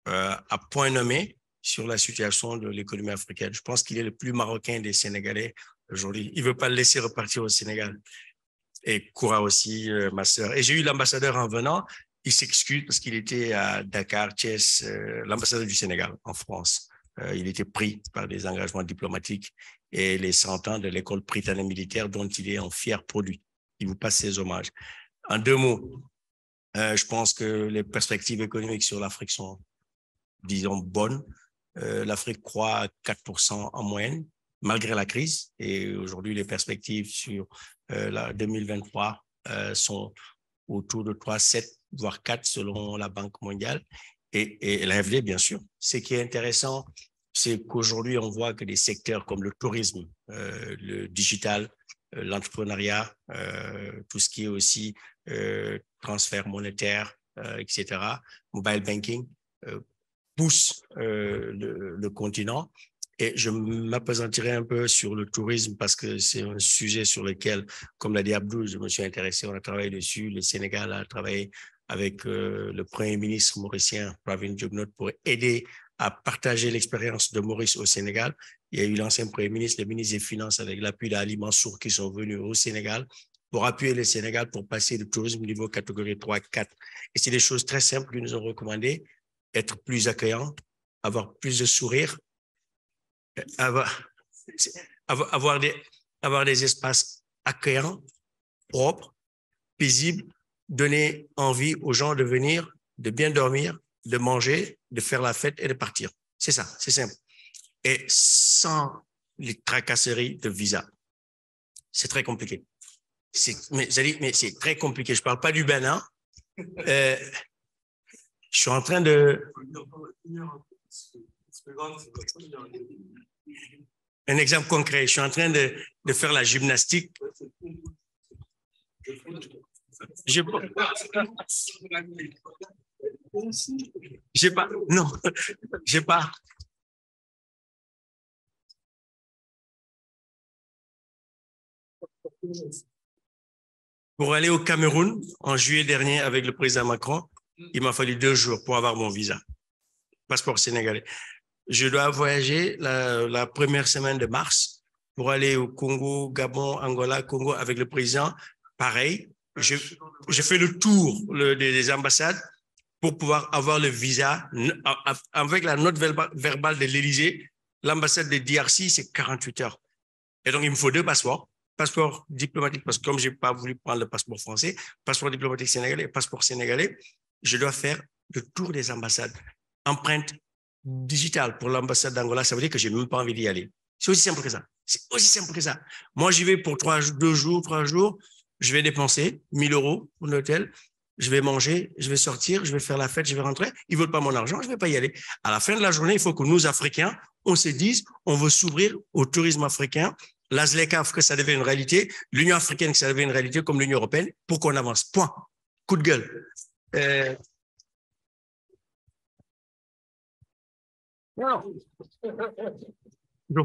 à point nommé sur la situation de l'économie africaine. Je pense qu'il est le plus marocain des Sénégalais aujourd'hui. Il ne veut pas le laisser repartir au Sénégal. Et Koura aussi, ma sœur. Et j'ai eu l'ambassadeur en venant. Il s'excuse parce qu'il était à Dakar, Thiès, l'ambassadeur du Sénégal en France. Il était pris par des engagements diplomatiques et les 100 ans de l'école britannique-militaire dont il est un fier produit. Il vous passe ses hommages. En 2 mots, je pense que les perspectives économiques sur l'Afrique sont, disons, bonnes. L'Afrique croît à 4% en moyenne, malgré la crise. Et aujourd'hui, les perspectives sur la 2023 sont autour de 3, 7, voire 4 selon la Banque mondiale et l'AFD, bien sûr. Ce qui est intéressant, c'est qu'aujourd'hui, on voit que des secteurs comme le tourisme, le digital, l'entrepreneuriat, tout ce qui est aussi transfert monétaire, etc., mobile banking, poussent le continent. Et je m'appesantirai un peu sur le tourisme parce que c'est un sujet sur lequel, comme l'a dit Abdou, je me suis intéressé, on a travaillé dessus. Le Sénégal a travaillé avec le Premier ministre mauricien, Pravin Jugnauth, pour aider à partager l'expérience de Maurice au Sénégal. Il y a eu l'ancien Premier ministre, le ministre des Finances avec l'appui d'Ali Mansour qui sont venus au Sénégal pour appuyer le Sénégal pour passer le tourisme niveau catégorie 3, 4. Et c'est des choses très simples qu'ils nous ont recommandées, être plus accueillants, avoir plus de sourires, avoir des espaces accueillants, propres, paisibles, donner envie aux gens de venir, de bien dormir, de manger, de faire la fête et de partir. C'est ça, c'est simple. Et sans les tracasseries de visa. C'est très compliqué. Mais c'est très compliqué. Je ne parle pas du Bénin. Je suis en train de... Un exemple concret, je suis en train de faire la gymnastique. J'ai pas, non, j'ai pas. Pour aller au Cameroun, en juillet dernier, avec le président Macron, il m'a fallu 2 jours pour avoir mon visa, passeport sénégalais. Je dois voyager la première semaine de mars pour aller au Congo, Gabon, Angola, Congo avec le président. Pareil, je fais le tour des ambassades pour pouvoir avoir le visa avec la note verbale de l'Élysée. L'ambassade de DRC, c'est 48 heures. Et donc, il me faut 2 passeports. Passeport diplomatique, parce que comme je n'ai pas voulu prendre le passeport français, passeport diplomatique sénégalais, passeport sénégalais, je dois faire le tour des ambassades. Empreinte digitale pour l'ambassade d'Angola, ça veut dire que je n'ai même pas envie d'y aller. C'est aussi simple que ça. C'est aussi simple que ça. Moi, j'y vais pour 3 jours, je vais dépenser 1 000 € pour l'hôtel, je vais manger, je vais sortir, je vais faire la fête, je vais rentrer. Ils ne veulent pas mon argent, je ne vais pas y aller. À la fin de la journée, il faut que nous, Africains, on se dise, on veut s'ouvrir au tourisme africain, l'ASLECAF, que ça devienne une réalité, l'Union africaine, que ça devienne une réalité, comme l'Union européenne, pour qu'on avance. Point. Coup de gueule. Je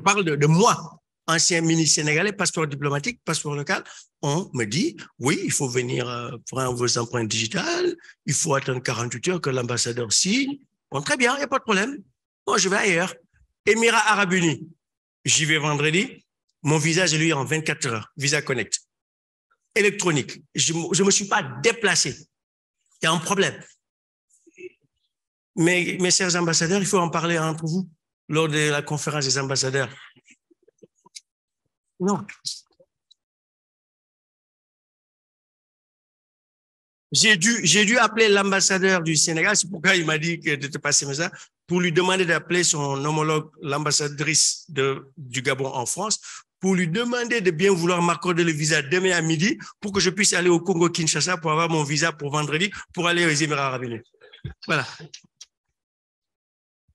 parle de moi, ancien ministre sénégalais, passeport diplomatique, passeport local. On me dit, oui, il faut venir prendre vos empreintes digitales, il faut attendre 48 heures que l'ambassadeur signe. Bon, très bien, il n'y a pas de problème. Bon, je vais ailleurs. Émirats Arabes Unis, j'y vais vendredi. Mon visa, je l'ai eu en 24 heures. Visa Connect. Électronique. Je ne me suis pas déplacé. Il y a un problème. Mais mes chers ambassadeurs, il faut en parler entre vous lors de la conférence des ambassadeurs. Non. J'ai dû appeler l'ambassadeur du Sénégal, c'est pourquoi il m'a dit de te passer ça, pour lui demander d'appeler son homologue, l'ambassadrice du Gabon en France, pour lui demander de bien vouloir m'accorder le visa demain à midi pour que je puisse aller au Congo-Kinshasa pour avoir mon visa pour vendredi pour aller aux Émirats Arabes Unis. Voilà.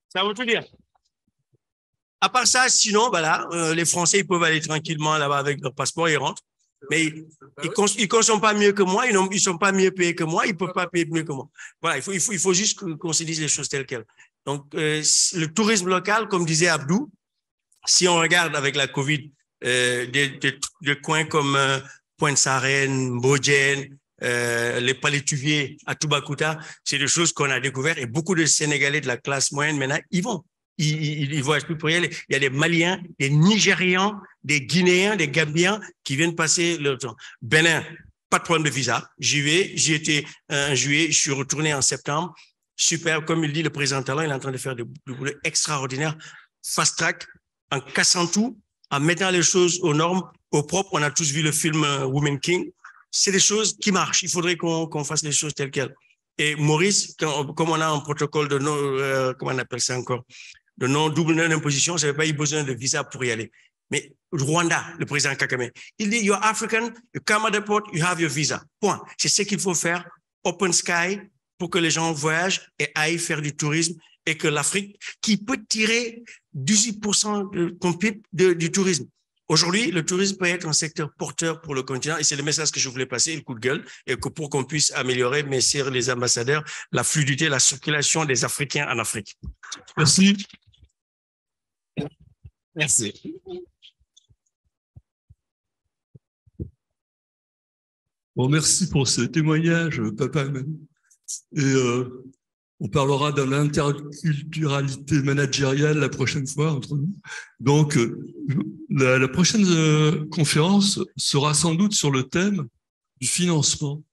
Ça veut tout dire. À part ça, sinon, voilà, les Français ils peuvent aller tranquillement là-bas avec leur passeport, ils rentrent. Mais ils ne consomment pas mieux que moi, ils ne sont pas mieux payés que moi, ils ne peuvent pas payer mieux que moi. Voilà, il faut juste qu'on se dise les choses telles quelles. Donc, le tourisme local, comme disait Abdou, si on regarde avec la Covid, des coins comme Pointe-Sarène, Mbodiène, les palétuviers à Toubacouta, c'est des choses qu'on a découvertes et beaucoup de Sénégalais de la classe moyenne maintenant, ils vont. Ils voyagent plus pour y aller. Il y a des Maliens, des Nigérians, des Guinéens, des Gambiens qui viennent passer leur temps. Bénin, pas de problème de visa. J'y vais. J'y étais en juillet. Je suis retourné en septembre. Super. Comme il dit, le président Talon, il est en train de faire du boulot extraordinaire. Fast track, en cassant tout, en mettant les choses aux normes, au propre. On a tous vu le film Women King. C'est des choses qui marchent. Il faudrait qu'on fasse les choses telles quelles. Et Maurice, comme on a un protocole de non, comment on appelle ça encore? De double non-imposition, je n'avais pas eu besoin de visa pour y aller. Mais Rwanda, le président Kagame, il dit, you're African, you come at the port, you have your visa. Point. C'est ce qu'il faut faire. Open sky pour que les gens voyagent et aillent faire du tourisme et que l'Afrique, qui peut tirer 18% du tourisme. Aujourd'hui, le tourisme peut être un secteur porteur pour le continent et c'est le message que je voulais passer, le coup de gueule, et que pour qu'on puisse améliorer, messieurs les ambassadeurs, la fluidité, la circulation des Africains en Afrique. Merci. Merci. Bon, merci pour ce témoignage, Papa Emmanuel. Et on parlera de l'interculturalité managériale la prochaine fois entre nous. Donc, la prochaine conférence sera sans doute sur le thème du financement.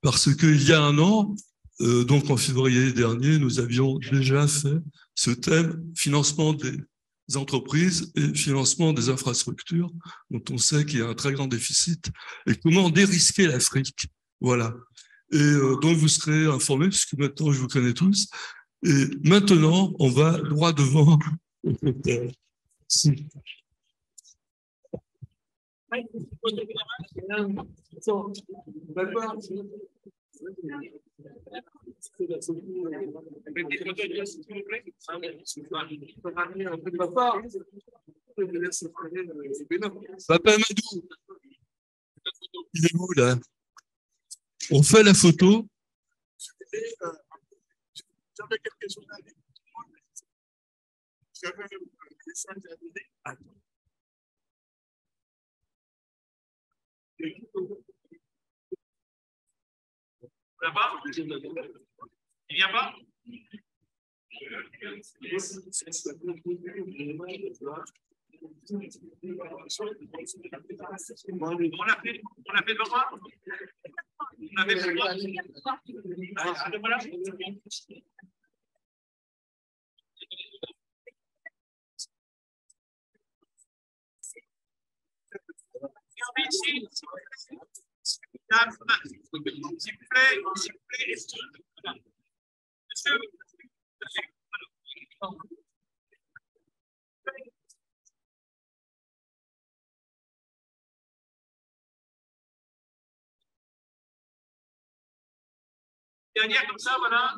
Parce qu'il y a un an, donc en février dernier, nous avions déjà fait ce thème financement des entreprises et financement des infrastructures, dont on sait qu'il y a un très grand déficit, et comment dérisquer l'Afrique. Voilà. Et donc vous serez informés, puisque maintenant je vous connais tous. Et maintenant, on va droit devant. Papa Amadou, il est où là? On fait la photo. J'avais quelque chose à dire. J'avais un message à donner. Là-bas? Il vient pas? On a fait le revoir? On avait fait le revoir? Voilà. S'il vous plaît. Monsieur. Dernière comme ça, voilà.